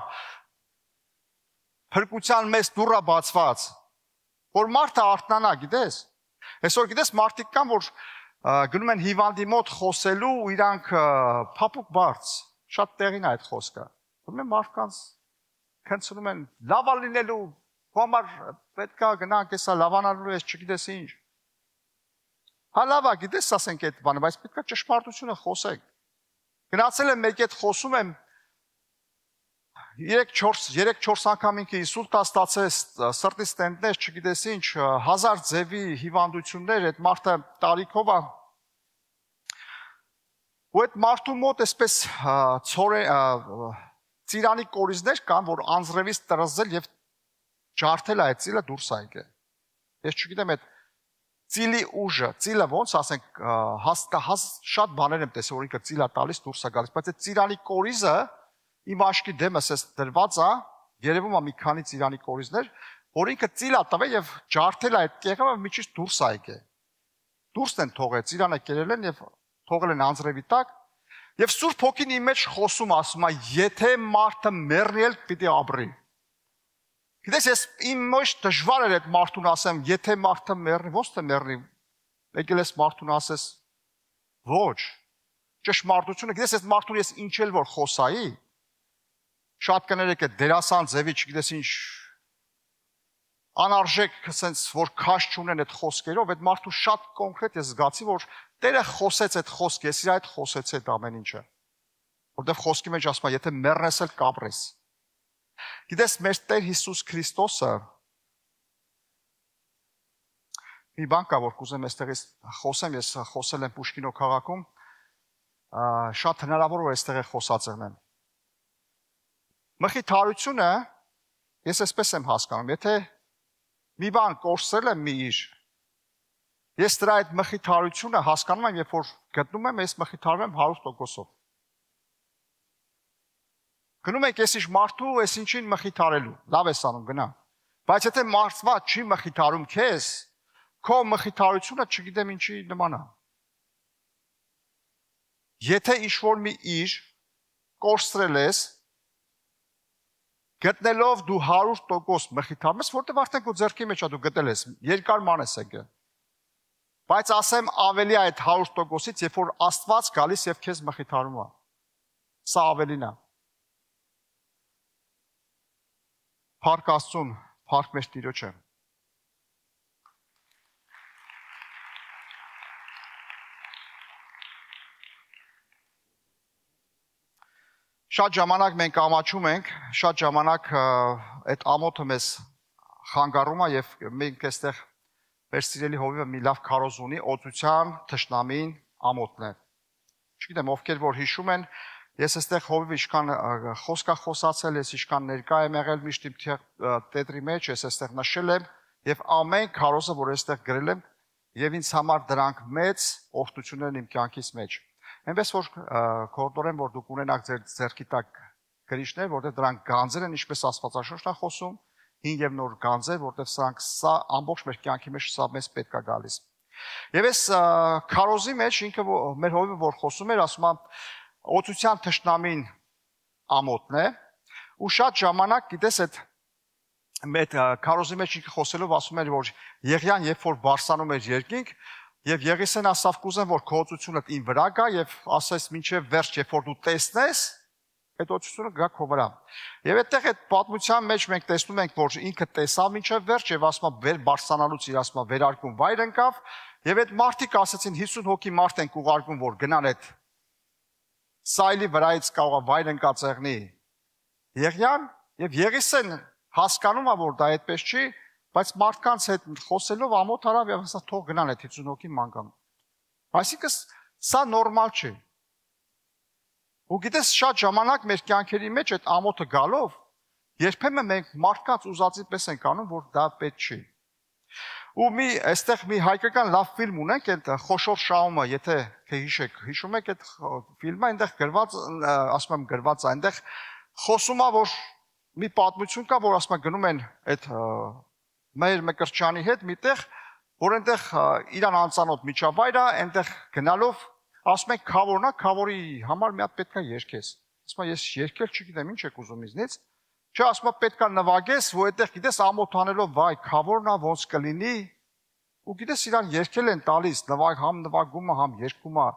փրկության մեծ դուռը բացված, որ մարդը արթնանա, գիտես։ Այսօր գիտես մարդիկ կան, որ գնում են հիվանդի մոտ խոսելու ու իրանք փափուկ բարձ, շատ տեղին է այդ խոսքը։ Գնում են մարդկանց քննում են լավա լինելու, համար պետք է գնանք հեսա լավանալու ես, չգիտես ինչ։ Հա լավա, գիտես ասենք այդ բանը, բայց պետք է ճշմարտությունը խոսենք։ Գնացել եմ մեկ այդ խոսում եմ 3-4 անգամ ինքը ինսուլտ ստացել, սրտի ստենտներ, չգիտես ինչ, 1000 ձևի հիվանդություններ, այդ մարդը տարիքով է։ Ու այդ մարդու մոտ այսպես ծիրանի կորիզներ կան, որ անձրևից տրզել եւ ջարդել այդ ծիլը դուրս է եկել։ Ես չգիտեմ այդ ծիլի ուժը, ծիլը ոնց ասենք, շատ բաներ եմ տեսել, որ ինքը ծիլա տալիս դուրս է գալիս, բայց այդ ծիրանի կորիզը իմ աշկի դեմս էս դրված է, երևում է մի քանի ծիրանի կորիզներ, որ ինքը ծիլա տվել եւ ջարդել է այդ կեղևը միջից դուրս է եկել։ Դուրս են թողել, ծիրանը կերել են եւ թողել են անձրևի տակ, եւ Սուրբ Հոգին իմ մեջ խոսում ասում է, եթե մարդը մեռնել պիտի ապրի։ Գիտես, ես իմ մեջ դժվար էր այդ մարդուն ասեմ, եթե մարդը մեռնի, ո՞նց թե մեռնի։ Եկել ես մարդուն ասես, ոչ։ Ճշմարտությունը, գիտես, այս մարդուն ես ինչ էլ որ խոսայի, շատ կներեք այդ դերասան ձևի, չգիտես ինչ անարժեք, ասենց որ քաշ չունեն այդ խոսքերով, այդ մարդու շատ կոնկրետ ես զգացի, որ Տերը խոսեց այդ խոսքը, ես իր այդ խոսեցի այդ ամեն ինչը։ Որտեվ խոսքի մեջ ասում է, եթե մեռնես էլ կապրես։ Գիտես, մեր Տեր Հիսուս Քրիստոսը մի բան կա, որ կուզեմ այստեղից խոսեմ, ես խոսել եմ Պուշկինո քաղաքում, շատ հնարավոր որ այստեղ խոսած եմ։ Մխիթարությունը ես այսպես եմ հասկանում, եթե մի բան կորսել եմ մի իր, ես դրա այդ մխիթարությունը հասկանում եմ, երբ որ գտնում եմ, ես մխիթարում եմ 100%-ով։ Գնում եք ես ինչ մարդու, ես ինչին մխիթարելու, լավ ես անում, գնա։ Բայց եթե մարդվա չի մխիթարում քեզ, քո մխիթարությունը չգիտեմ ինչի նման է։ Եթե ինչ-որ մի իր կորսրել ես, գտնելով դու 100% մխիթարում ես, որտեղ արդեն քո ձեռքի մեջ է դու գտել ես, երկար ման ես եկել։ Բայց ասեմ ավելի այդ 100%-ից, երբ որ Աստված գալիս եւ քեզ մխիթարում է։ Սա ավելին է։ Փառք Աստծուն, փառք մեր Տիրոջը։ Շատ ժամանակ մենք ամաչում ենք, շատ ժամանակ այդ ամոթը մեզ խանգարում է եւ մենք այստեղ մեր սիրելի հովիվը մի լավ քարոզ ունի, օծության թշնամին ամոթն է։ Չգիտեմ ովքեր որ հիշում են, ես այստեղ հովիվը իշքան խոսքա խոսացել, ես իշքան ներկա եմ եղել միշտ իմ տետրի մեջ, ես այստեղ նշել եմ եւ ամեն քարոզը որ այստեղ գրել եմ եւ ինձ համար դրանք մեծ օգնություն են իմ կյանքիս մեջ։ Այնպես որ կորդորեմ որ դուք ունենաք ձեր ձեռքի տակ գրիչներ, որտեղ դրանք գանձեր են, ինչպես Աստվածաշունչն է խոսում, հին եւ նոր գանձեր, որտեղ սրանք սա ամբողջ մեր կյանքի մեջ սա մեզ պետք է գալիս։ Եվ այս քարոզի մեջ ինքը մեր հովիվը որ խոսում էր, ասում է օծության թշնամին ամոթն է, ու շատ ժամանակ գիտես այդ մեր քարոզի մեջ ինքը խոսելով ասում էր որ Եղիան երբ որ բարձրանում էր երկինք Եվ Եղիսեն ասավ կուզեմ, որ քո օծությունը իմ վրա գա եւ ասես մինչեւ վերջ, երբ որ դու տեսնես, այդ օծությունը գա քո վրա։ Եվ այդտեղ այդ պատմության մեջ մենք տեսնում ենք, որ ինքը տեսավ մինչեւ վերջ եւ ասում է վեր բարձրանալուց իր ասում է վերարկուն վայր ընկավ եւ այդ մարդիկ ասացին 50 հոգի մարդ են ուղարկում, որ գնան այդ սայլի վրայից կարող է վայր ընկած եղնի Եղիան եւ Եղիսեն հասկանում է, որ դա այդպես չի Բայց մարդկանց հետ խոսելով ամոթ արավ եւ ասա թող գնան այդ 50 հոգի մանգան։ Այսինքն սա նորմալ չէ։ Ու գիտես շատ ժամանակ մեր կյանքերի մեջ այդ ամոթը գալով երբեմն մենք մարդկանց ուզածի պես ենք անում, որ դա պետք չի։ Ու այստեղ մի հայկական լավ ֆիլմ ունենք, այդ Խոշոր շահումը, եթե հիշեք, հիշում եք այդ ֆիլմը, այնտեղ գրված, ասում եմ գրված, այնտեղ խոսում է, որ մի պատմություն կա, որ ասում է գնում են այդ մեր Մկրտչյանի հետ միտեղ, որ այնտեղ իրան անծանոթ միջավայր է, այնտեղ գնալով ասում են քավորնա, քավորի համար մի հատ պետքա երգես։ Ասում եմ ես երգել չգիտեմ, ինչ եք ուզում ինձնից։ Չէ, ասում եմ պետքա նվագես, որ այդտեղ գիտես ամոթանելով, վայ, քավորնա ոնց կլինի։ Ու գիտես իրան երգել են տալիս, համ նվագումը, համ երգումը։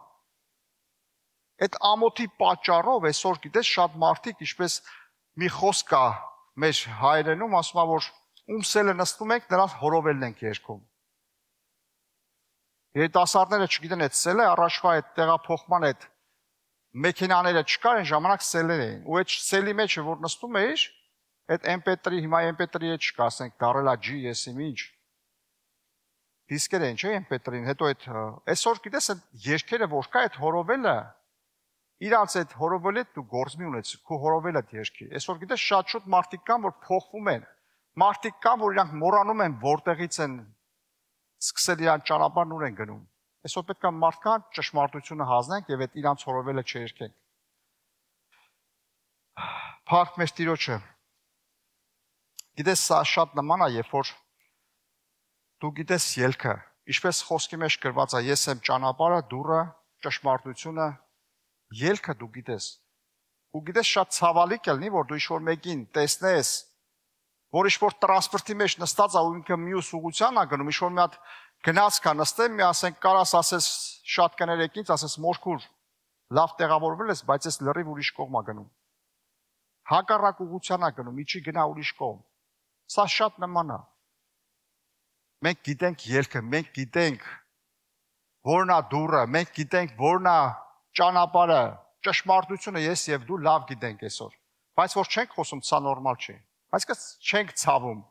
Այդ ամոթի պատճառով այսօր գիտես շատ մարդիկ, ինչպես մի խոսք կա մեր հայրենում, ասում է որ ում սելը նստում ենք, նրանց հորովելն ենք երգում։ Երիտասարդները չգիտեն այդ սելը, առաջվա այդ տեղափոխման այդ մեքենաները չկար, այն ժամանակ սելեր էին։ Ու այդ սելի մեջը որ նստում էիր, այդ MP3, հիմա MP3-ը չկա, ասենք դարելա G, ես իմ ինչ։ Դիսկեր են, չէ՞ MP3-ին, հետո այդ այսօր գիտես այդ երգերը որ կա, այդ հորովելը իրանց այդ հորովելը դու գործ մի ունեցի, քո հորովելը երգի։ Այսօր գիտես շատ շուտ մարդիկ կան, որ փոխվում են։ Մարդիկ կան, որ իրանք մոռանում են որտեղից են սկսել իրան ճանապարհն ուր են գնում։ Այսօր պետք է մարդկան ճշմարտությունը հանձնենք եւ այդ իրանց հորովելը չերկենք։ Փառք մեր Տիրոջը։ Գիտես, սա շատ նման է, երբ որ դու գիտես ելքը, ինչպես խոսքի մեջ գրված է, ես եմ ճանապարհը, դուռը, ճշմարտությունը, ելքը դու գիտես։ Ու գիտես շատ ցավալի կլինի, որ դու ինչ-որ մեկին տեսնես որ ինչ-որ տրանսպորտի մեջ նստած է ու ինքը մյուս ուղղության է գնում, ինչ-որ մի հատ գնաց կա նստեմ, մի ասենք կարաս ասես շատ կներեք ինձ, ասես մորքուր լավ տեղավորվել ես, բայց ես լրիվ ուրիշ կողմ է գնում։ Հակառակ ուղղության է գնում, իջի գնա ուրիշ կողմ։ Սա շատ նման է։ Մենք գիտենք ելքը, մենք գիտենք որն է դուռը, մենք գիտենք որն է ճանապարհը, ճշմարտությունը ես եւ դու լավ գիտենք այսօր։ Բայց որ չենք խոսում, սա նորմալ չի։ Այսինքն չենք ցավում։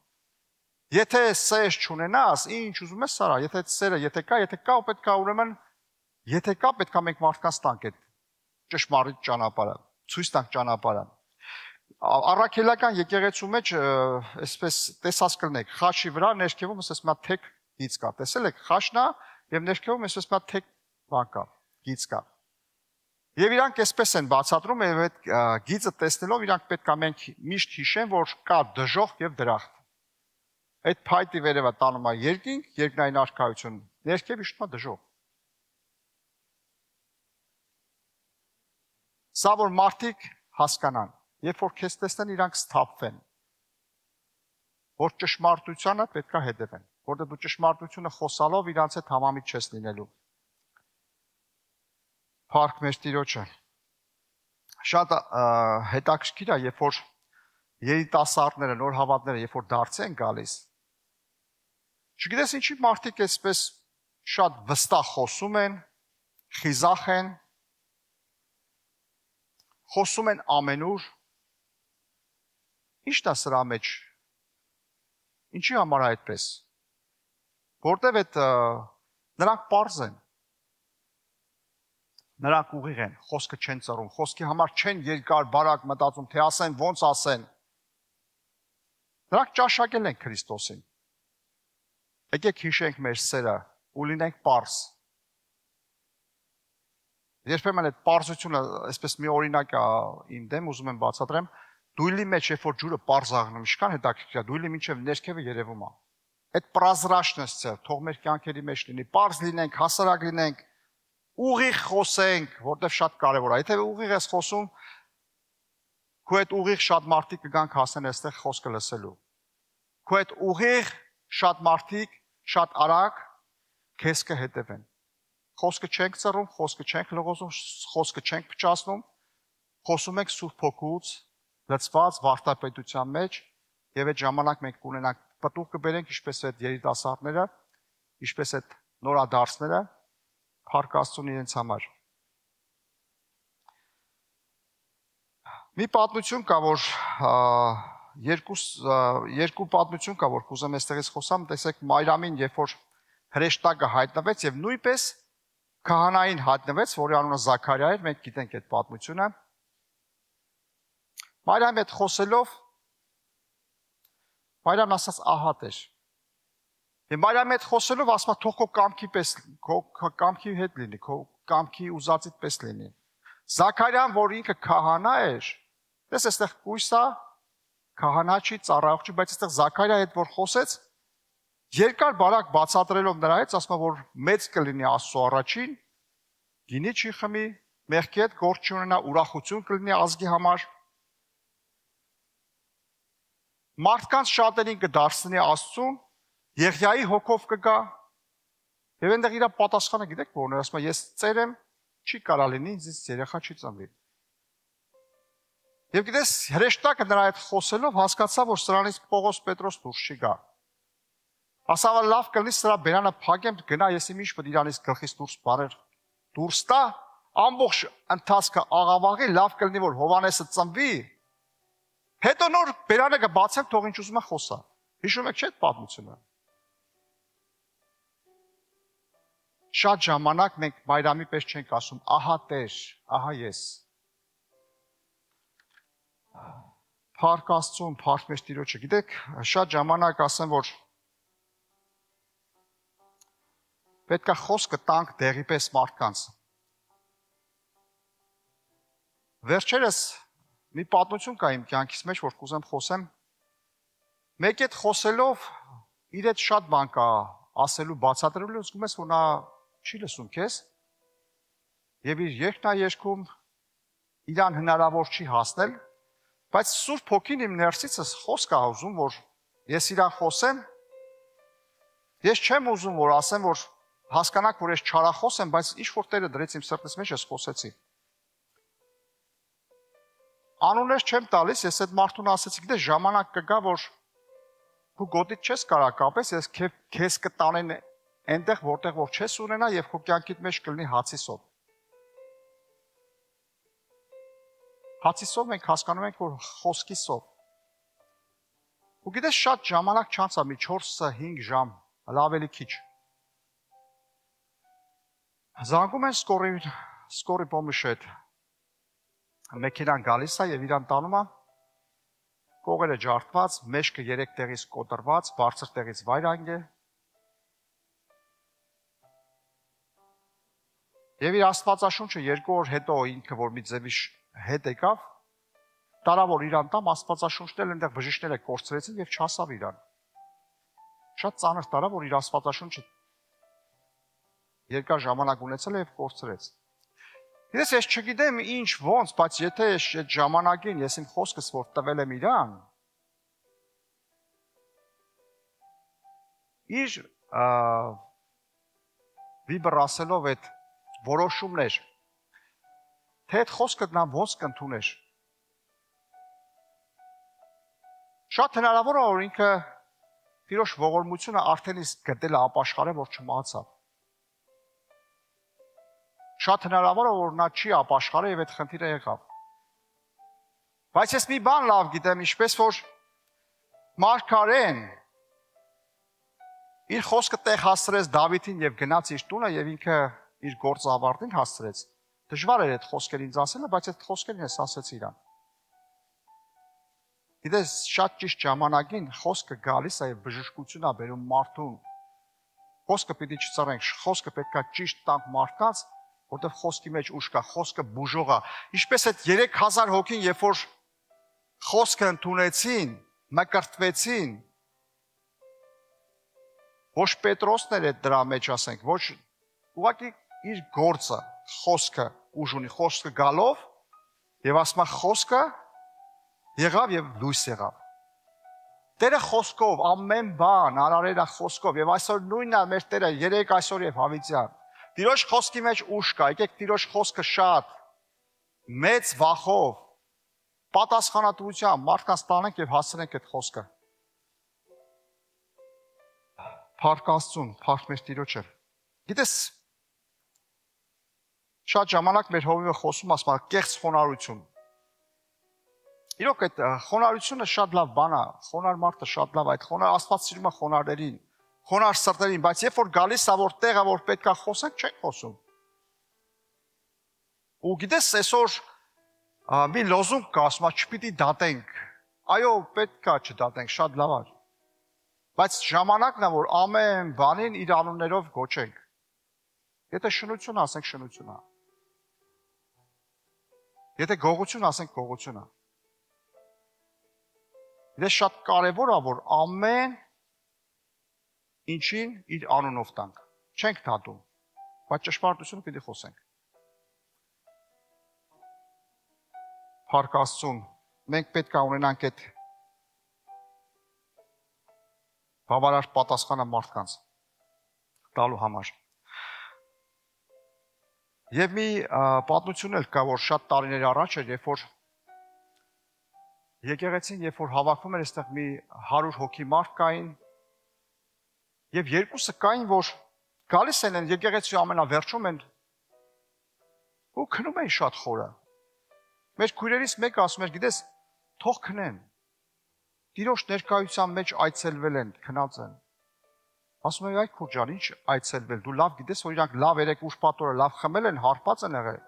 Եթե սեր չունենաս, ինչ ուզում ես սարա, եթե սերը, եթե կա, պետք է ուրեմն, եթե կա, պետք է մենք մարդկանց տանք այդ ճշմարիտ ճանապարհը, ցույց տանք ճանապարհը։ Առաքելական եկեղեցու մեջ այսպես տեսած կլինեք, խաչի վրա ներքևում այսպես մի հատ թեք գիծ կա։ Տեսել եք, խաչն է եւ ներքևում այսպես մի հատ թեք բան կա, գիծ կա։ Եվ իրանք այսպես են բացատրում եւ այդ գիծը տեսնելով իրանք պետք է մենք միշտ հիշեն, որ կա դժոխք եւ դրախտ։ Այդ փայտի վերևը տանում է երկինք, երկնային արքայություն, ներքև իշխում է դժոխք։ Սա որ մարդիկ հասկանան, երբ որ քեզ տեսնեն, իրանք սթափվեն, որ ճշմարտությանը պետք է հետևեն, որտեղ դու ճշմարտությունը խոսալով իրանց հետ համամիտ չես լինելու։ Փառք մեր Տիրոջը։ շատ հետաքրքիր է, երբ որ երիտասարդները, նոր հավատները, երբ որ դարձի են գալիս, չգիտես ինչի մարդիկ այսպես շատ վստահ խոսում են, խիզախ են, խոսում են ամենուր, ի՞նչն է սրա մեջ, ինչի համար է այդպես, որտև այդ նրանք պարզ են, նրանք ուղիղ են, խոսքը չեն ծռում, խոսքի համար չեն երկար բարակ մտածում, թե ասեն, ոնց ասեն, նրանք ճաշակել են Քրիստոսին, եկեք հիշենք մեր սերը ու լինենք պարզ, երբեմն այդ պարզությունը, այսպես մի օրինակ իմ դեմ ուզում եմ բացատրեմ, դույլի մեջ, երբ որ ջուրը պարզ աղնում, ինչքան հետաքրքիր է, դույլի մինչև ներքևը երևում է։ Այդ պրազրաշնեսը թող մեր կյանքերի մեջ լինի, պարզ լինենք, հասարակ լինենք, ուղիղ խոսենք, որտեղ շատ կարևոր է։ Եթե ուղիղ ես խոսում, քո այդ ուղիղ շատ մարդիկ կգան հասնեն այստեղ խոսքը լսելու։ Քո այդ ուղիղ շատ մարդիկ, շատ արագ քեզ կհետևեն։ Խոսքը չենք ծռում, խոսքը չենք լղոզում, խոսքը չենք փչացնում, խոսում ենք Սուրբ Հոգուց, լցված վարդապետության մեջ, եւ այդ ժամանակ մենք կունենանք պտուղ կբերենք, ինչպես այդ երիտասարդները, ինչպես այդ նորադարձները, փառք Աստծուն իրենց համար։ Մի պատմություն կա, որ երկու պատմություն կա, որ կուզեմ այստեղից խոսամ, տեսեք Մայրամին, երբ որ հրեշտակը հայտնվեց եւ նույնպես քահանային հայտնվեց, որի անունը Զաքարիա էր, մենք գիտենք այդ պատմությունը։ Մայրամի հետ խոսելով Մայրամն ասաց ահատ էր։ Եվ Մայրամի հետ խոսելով ասма թող քո կամքի պես, քո կամքի հետ լինի, քո կամքի ուզածիդ պես լինի։ Զաքարիան, որ ինքը քահանա էր, դες այստեղ կույսա քահանա չի, ծառայող չի, բայց այստեղ Զաքարիայի հետ որ խոսեց, երկար բարակ բացատրելով նրա հետ, ասում է, որ մեծ կլինի Աստծո առաջին, գինի չի խմի, մեղքի հետ գործ չունենա, ուրախություն կլինի ազգի համար։ Մարդկանց շատերին կդարձնի Աստծուն, Եղիայի հոգով կգա, եւ այնտեղ իր պատասխանը գիտեք որն է, ասում է, ես ծեր եմ, չի կարա լինի, ինձ երեխա չի ծնվի։ Եվ գիտես, հրեշտակը նրա հետ խոսելով հասկացա, որ սրանից Պողոս Պետրոս դուրս չի գա։ Ասավա լավ կլինի սրա բերանը փակեմ, գնա ես իմ ինչ պետք իրանից գլխից դուրս բարեր։ Դուրս տա, ամբողջ ընթացքը աղավաղի, լավ կլինի որ Հովանեսը ծնվի։ Հետո նոր բերանը կբացեմ, թող ինչ ուզում է խոսա։ Հիշում եք չէ՞ այդ պատմությունը։ Շատ ժամանակ մենք Մայրամի պես չենք ասում, ահա Տեր, ահա ես։ Փառք Աստծուն, փառք մեր Տիրոջը։ Գիտեք, շատ ժամանակ ասեմ, որ պետք է խոսքը տանք դեղի պես մարդկանց։ Վերջերս մի պատմություն կա իմ կյանքից մեջ, որ կուզեմ խոսեմ։ Մեկ այդ խոսելով իր հետ շատ բան կա ասելու, բացատրելու, զգում ես, որ նա չի լսում քեզ, եւ իր երկն է երգում, իրան հնարավոր չի հասնել, բայց Սուրբ Հոգին իմ ներսիցս խոսք է ուզում, որ ես իրան խոսեմ, ես չեմ ուզում, որ ասեմ, որ հասկանաք, որ ես չարախոս եմ, բայց ինչ որ Տերը դրեց իմ սրտից մեջ, ես խոսեցի։ Անուններ չեմ տալիս, ես այդ մարդուն ասեցի, գիտես, ժամանակ կգա, որ դու գոտիդ չես կարա կապես, ես քեզ կտանեն այնտեղ, որտեղ որ չես ունենա եւ քո կյանքիդ մեջ կլինի հացի սով։ Հացի սով մենք հասկանում ենք, որ խոսքի սով։ Ու գիտես, շատ ժամանակ չանցա, մի 4-5 ժամ, հələ ավելի քիչ։ Զանգում են սկորի պոմիշետ, մեքենան գալիս է և իրան տանում է, կողերը ջարդված, մեջքը 3 տեղից կոտրված, բարձր տեղից վայրանգ է, և իր Աստվածաշունչը 2 օր հետո ինքը, որ մի ձևի հետ եկավ, տարա, որ իրան տամ, Աստվածաշունչն էլ այնտեղ բժիշկները կորցրեցին և չհասավ իրան։ Շատ ծանր տարա, որ իր Աստվածաշունչը երկար ժամանակ ունեցել է և կորցրեց։ Ես չգիտեմ ինչ ոնց, բայց եթե այդ ժամանակին ես իմ խոսքս որ տվել եմ իրան, իր վիբր ասելով այդ որոշումներ, թե այդ խոսքը նա ոնց կընդուներ։ Շատ հնարավոր է, որ ինքը Տիրոջ ողորմությունը արդեն իսկ գտել է ապաշխարել, որ չմահացավ։ Շատ հնարավոր է, որ նա չի ապաշխարել եւ այդ խնդիրը եղավ։ Բայց ես մի բան լավ գիտեմ, ինչպես որ Մարգարեն իր խոսքը տեղ հասցրեց Դավիթին եւ գնաց իր տունը եւ ինքը իր գործը ավարտին հասցրեց։ Դժվար էր այդ խոսքերին ինձ ասելը, բայց այդ խոսքերին ես ասեցի իրան։ Գիտես, շատ ճիշտ ժամանակին խոսքը գալիս է եւ բժշկություն է բերում մարդուն։ Խոսքը պիտի չծռենք, խոսքը պետքա ճիշտ տանք մարդկանց, որտեղ խոսքի մեջ ուժ կա, խոսքը բուժող է։ Ինչպես այդ 3000 հոգին, երբ որ խոսքը ընդունեցին, մկրտվեցին, ոչ Պետրոսն էր այդ դրա մեջ, ասենք, ոչ ուղղակի իր գործը, խոսքը ուժ ունի, խոսքը գալով եւ ասма խոսքը եղավ եւ լույս եղավ։ Տերը խոսքով ամեն բան արարել է խոսքով եւ այսօր նույնն է մեր Տերը երեք այսօր եւ հավիտյան։ Տիրոջ խոսքի մեջ ուժ կա, եկեք Տիրոջ խոսքը շատ մեծ վախով պատասխանատվությամբ մարդկանց տանենք եւ հասցնենք այդ խոսքը։ Փառք Աստծուն, փառք մեր Տիրոջը։ Գիտես, շատ ժամանակ մեր հովիվը խոսում ասում է կեղծ խոնարհություն։ Իրոք այդ խոնարհությունը շատ լավ բան է, խոնար մարդը շատ լավ, այդ խոնար Աստված սիրում է խոնարհներին, խոնար սրտերին, բայց երբ որ գալիս է որ տեղը որ պետքա խոսենք, չենք խոսում։ Ու գիտես, այսօր մի լոզունգ կա, ասում է չպիտի դատենք։ Այո, պետքա չդատենք, շատ լավ է։ Բայց ժամանակն է, որ ամեն բանին իր անուններով գոչենք։ Եթե շնություն ասենք շնությունա։ Եթե գողություն ասենք գողությունա։ Դե շատ կարևոր է, որ ամեն ինչին իր անունով տանք։ Չենք դատում, բայց ճշմարտությունը պիտի խոսենք։ Փառք Աստծուն, մենք պետք է ունենանք այդ բավարար պատասխանը մարդկանց տալու համար։ Եվ մի պատմություն էլ կա, որ շատ տարիներ առաջ էր, երբ որ եկեղեցին, երբ որ հավաքվում էր այստեղ մի 100 հոգի մարդ կային, եւ երկուսը կային, որ գալիս են եկեղեցի ամենավերջում են ու քնում են շատ խորը։ Մեր քույրերից մեկը ասում էր, գիտես, թող քնեն։ Տիրոջ ներկայության մեջ այցելվել են, քնած են։ Ասում եմ, այ քուր ջան, ինչ այցելվել, դու լավ գիտես, որ իրանք լավ երեք ուշպատորը լավ խմել են, հարբած են եղել։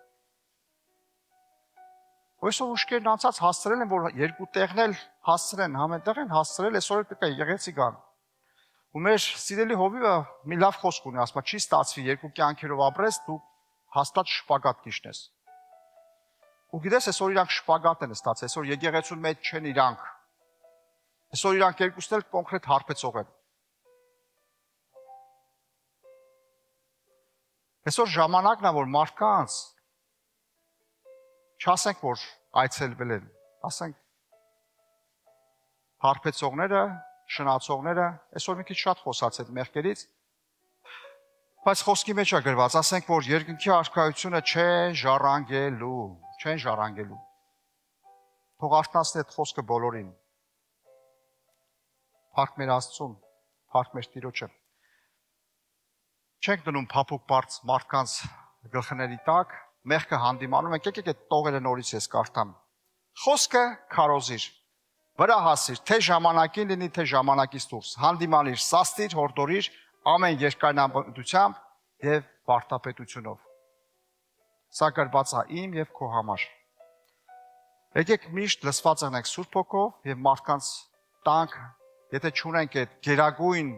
Այսօր ուշքերն անցած հասցրել են, որ երկու տեղն էլ հասցրեն, համենտեղ են հասցրել, այսօր պետք է եկեղեցի գան։ Ու մեր սիրելի հովիվը մի լավ խոսք ունի, ասում է, չի ստացվի երկու կյանքերով ապրես, դու հաստատ շպագատ կիշնես։ Ու գիտես, այսօր իրանք շպագատ են ստացել, այսօր եկեղեցուն մեջ չեն իրանք։ Այսօր իրանք երկուսն էլ կոնկրետ հարբեցող են։ Այսօր ժամանակն է, որ մարդկանց չասենք, որ այցելվել են, ասենք հարբեցողները, շնացողները, այսօր մի քիչ շատ խոսած այդ մեղքերից, բայց խոսքի մեջ է գրված, ասենք, որ երկնքի արքայությունը չեն ժառանգելու։ Թող արթնացնի այդ խոսքը բոլորին։ Փառք մեր Աստծուն, փառք մեր Տիրոջը։ Չենք դնում փափուկ բարձ մարդկանց գլխների տակ, մեղքը հանդիմանում ենք, եկեք այդ տողերը նորից ես կարդամ։ Խոսքը քարոզիր, վրա հասիր, թե ժամանակին լինի, թե ժամանակից դուրս, հանդիմանիր, սաստիր, հորդորիր, ամեն երկայնաբնդությամբ եւ վարդապետությունով։ Սա գրված է իմ եւ քո համար։ Եկեք միշտ լսված եղնենք Սուրբ Հոգով եւ մարդկանց տանք, եթե չունենք այդ գերագույն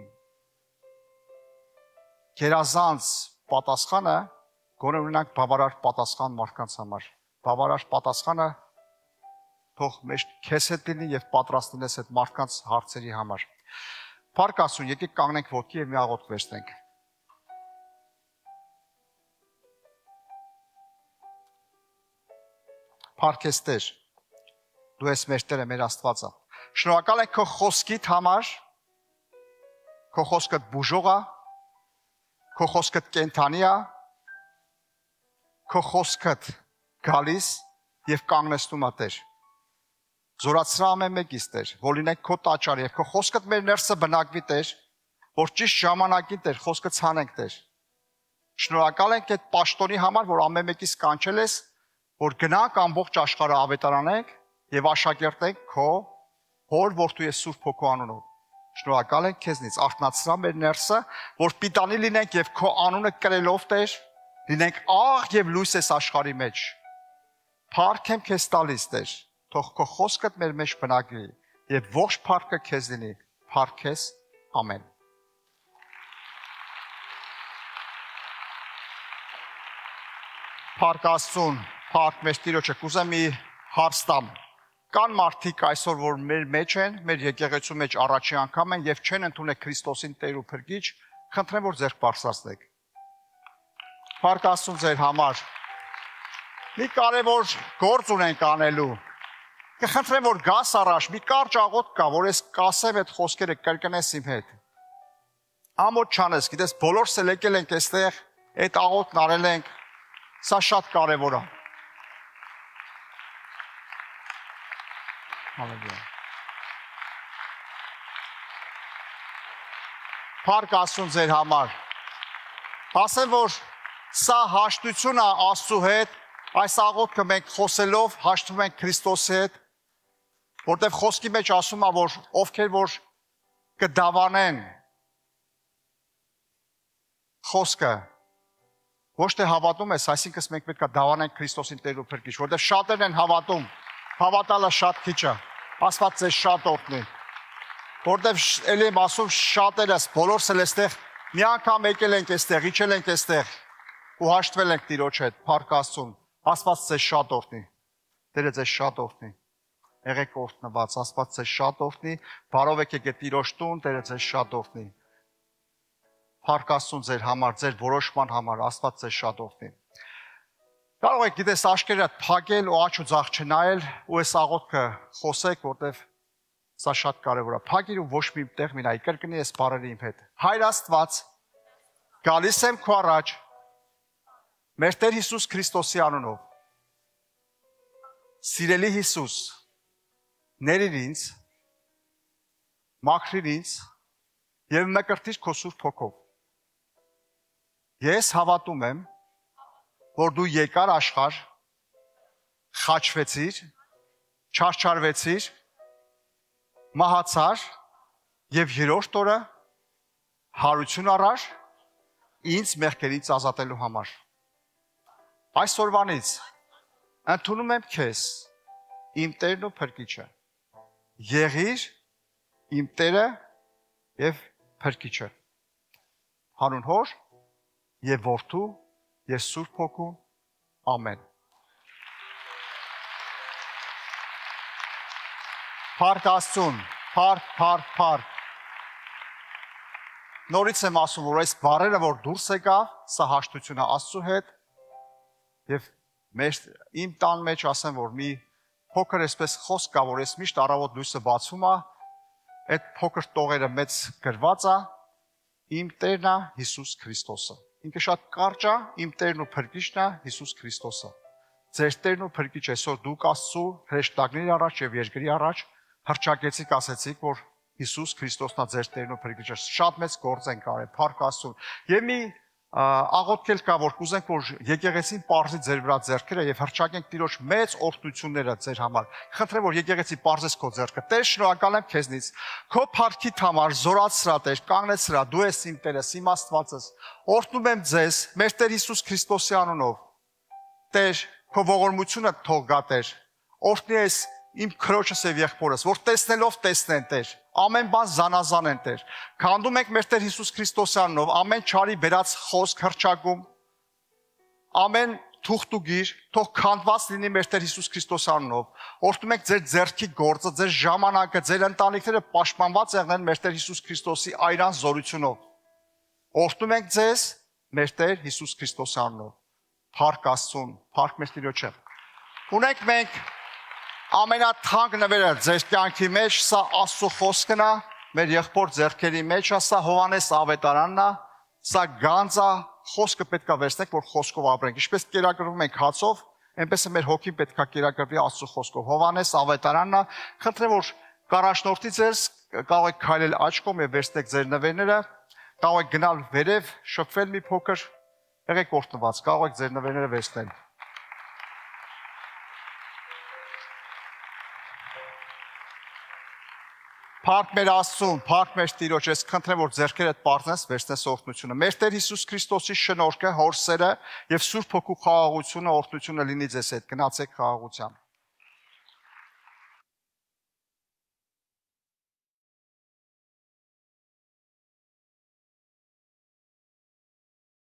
գերազանց պատասխանը, գոնե ունենանք բավարար պատասխան մարդկանց համար։ Բավարար պատասխանը թող մեզ քեզ հետ լինի եւ պատրաստ լինես այդ մարդկանց հարցերի համար։ Փառք Աստծուն, եկեք կանգնենք ոտքի եւ մի աղոթք վերցնենք։ Փառք ես Տեր, դու ես մեր Տերը, մեր Աստվածը։ Շնորհակալ ենք քո խոսքիդ համար, քո խոսքը բուժող է, քո խոսքը կենթանի է, քո խոսքը գալիս եւ կանգնեցնում է Տեր։ Զորացրա ամեն մեկից Տեր, որ լինենք քո տաճար եւ քո խոսքդ մեր ներսը բնակվի Տեր, որ ճիշտ ժամանակին Տեր խոսքը ցանենք Տեր։ Շնորհակալ ենք այդ պաշտոնի համար, որ ամեն մեկից կանչել ես, որ գնանք ամբողջ աշխարհը ավետարանենք եւ աշակերտենք քո հոր որդու ես Սուրբ Հոգու անունով։ Շնորհակալ ենք քեզնից, արթնացրա մեր ներսը, որ պիտանի լինենք եւ քո անունը կրելով Տեր, լինենք աղ եւ լույս ես աշխարհի մեջ։ Փառք եմ քեզ տալիս Տեր, թող քո խոսքդ մեր մեջ բնակվի եւ ողջ փառքը քեզ լինի։ Փառք քեզ, ամեն։ Փառք Աստծուն, փառք մեր Տիրոջը, կուզեմ մի հարց տամ։ Կան մարդիկ այսօր, որ մեր մեջ են, մեր եկեղեցու մեջ առաջի անգամ են եւ չեն ընդունել Քրիստոսին Տեր ու Փրկիչ, խնդրեմ որ ձեռք բարձրացնեք։ Փառք Աստծուն ձեր համար։ Մի կարևոր գործ ունենք անելու։ Կխնդրեմ որ գաս առաջ, մի կարճ աղոթք կա, որ ես կասեմ այդ խոսքերը կրկնես իմ հետ։ Ամոթ չանես, գիտես, բոլորս էլ եկել ենք այստեղ, այդ աղոթքն արել ենք, սա շատ կարևոր է։ Հալելույա։ Փառք Աստծուն ձեր համար։ Ասեմ, որ սա հաշտություն է Աստծու հետ, այս աղոթքը մենք խոսելով հաշտվում ենք Քրիստոսի հետ, որտեղ խոսքի մեջ ասում է, որ ովքեր որ կդավանեն խոսքը, ոչ թե հավատում ես, այսինքն մենք պետք է դավանենք Քրիստոսին Տեր ու Փրկիչ, որտեղ շատերն են հավատում, հավատալը շատ քիչ է, Աստված ձեզ շատ օգնի, որտեղ ելի եմ ասում շատերս, բոլորս էլ այստեղ մի անգամ եկել ենք այստեղ, իջել ենք այստեղ ու հաշտվել ենք Տիրոջ հետ, փառք Աստծուն, Աստված ձեզ շատ օգնի, Տերը ձեզ շատ օգնի, եղեք օրհնված, Աստված ձեզ շատ օգնի, բարով եկեք Տիրոջ տուն, Տերը ձեզ շատ օգնի։ Փառք Աստծուն ձեր համար, ձեր որոշման համար, Աստված ձեզ շատ օգնի։ Կարող եք գիտես աշկերտ փակել ու աչ ու ձախ չնայել ու այս աղոթքը խոսեք, որտեվ սա շատ կարևոր է։ Փակիր ու ոչ մի տեղ մի նայ, կրկնի այս բառերը իմ հետ։ Հայր Աստված, գալիս եմ քո առաջ, մեր Տեր Հիսուս Քրիստոսի անունով։ Սիրելի Հիսուս, ներիր ինձ, մաքրիր ինձ եւ մկրտիր քո Սուրբ Հոգով։ Ես հավատում եմ, որ դու եկար աշխարհ, խաչվեցիր, չարչարվեցիր, մահացար եւ երրորդ օրը հարություն առար ինձ մեղքերից ազատելու համար։ Այսօրվանից ընդունում եմ քեզ, իմ Տերն ու Փրկիչը։ Եղիր իմ Տերը եւ Փրկիչը։ Հանուն Հոր եւ Որդու եւ Սուրբ Հոգու։ Ամեն։ Փառք Աստծուն, փառք։ Նորից եմ ասում, որ այս բառերը, որ դուրս եկա, սա հաշտություն է Աստծու հետ եւ իմ տան մեջ ասեմ, որ մի փոքր այսպես խոսք կա, որ ես միշտ առավոտ լույսը բացում է, այդ փոքր տողերը մեծ գրված է, իմ Տերն է Հիսուս Քրիստոսը։ Ինքը շատ կարճ է, իմ Տերն ու Փրկիչն է Հիսուս Քրիստոսը։ Ձեր Տերն ու Փրկիչը այսօր դուք Աստծու հրեշտակների առաջ եւ երկրի առաջ հռչակեցիք, ասեցիք, որ Հիսուս Քրիստոսն է ձեր Տերն ու Փրկիչը։ Շատ մեծ գործ են արել, փառք Աստծուն։ Եվ մի աղոթքել կա, որ կուզենք, որ եկեղեցին պարզի ձեր վրա ձեռքերը եւ հռչակենք Տիրոջ մեծ օրհնությունները ձեր համար։ Խնդրեմ, որ եկեղեցի պարզես քո ձեռքը։ Տեր, շնորհակալ եմ քեզնից։ Քո փառքիդ համար զորացրա Տեր, կանգնեցրա, դու ես իմ Տերս, իմ Աստվածս։ Օրհնում եմ ձեզ, մեր Տեր Հիսուս Քրիստոսի անունով։ Տեր, քո ողորմությունը թող գա Տեր։ Օրհնի ես իմ քրոջս եւ եղբորս, որ տեսնելով տեսնեն Տեր, ամեն բան զանազան են Տեր։ Քանդում ենք մեր Տեր Հիսուս Քրիստոսի անունով, ամեն չարի բերած խոսք հրճակում, ամեն թուղթուգիր, թող քանդված լինի մեր Տեր Հիսուս Քրիստոսի անունով։ Օրհնում ենք ձեր ձեռքի գործը, ձեր ժամանակը, ձեր ընտանիքները պաշտպանված եղնեն մեր Տեր Հիսուս Քրիստոսի այրան զորությունով։ Օրհնում ենք ձեզ մեր Տեր Հիսուս Քրիստոսի անունով։ Փառք Աստծուն, փառք մեր Տիրոջը։ Ունենք մենք ամենաթանկ նվերը ձեր կյանքի մեջ, սա Աստծո խոսքն է, մեր եղբոր ձեռքերի մեջ է, սա Հովհաննես ավետարանն է, սա գանձ է, խոսքը պետք է վերցնենք, որ խոսքով ապրենք։ Ինչպես կերակրվում ենք հացով, այնպես է մեր հոգին պետք է կերակրվի Աստծո խոսքով։ Հովհաննես ավետարանն է, խնդրեմ որ կառաջնորդի ձեզ, կարող եք քայլել աջ կողմ եւ վերցնեք ձեր նվերները, կարող եք գնալ վերև, շփվել մի փոքր, եղեք օրհնված, կարող եք ձեր նվերները վերցնել։ Փառք մեր Աստծուն, փառք մեր Տիրոջ, ես խնդրեմ որ ձեռքերդ պարզես, վերցնես օրհնությունը։ Մեր Տեր Հիսուս Քրիստոսի շնորհքը, Հոր սերը եւ Սուրբ Հոգու խաղաղությունը, օրհնությունը լինի ձեզ հետ։ Գնացեք խաղաղությամբ։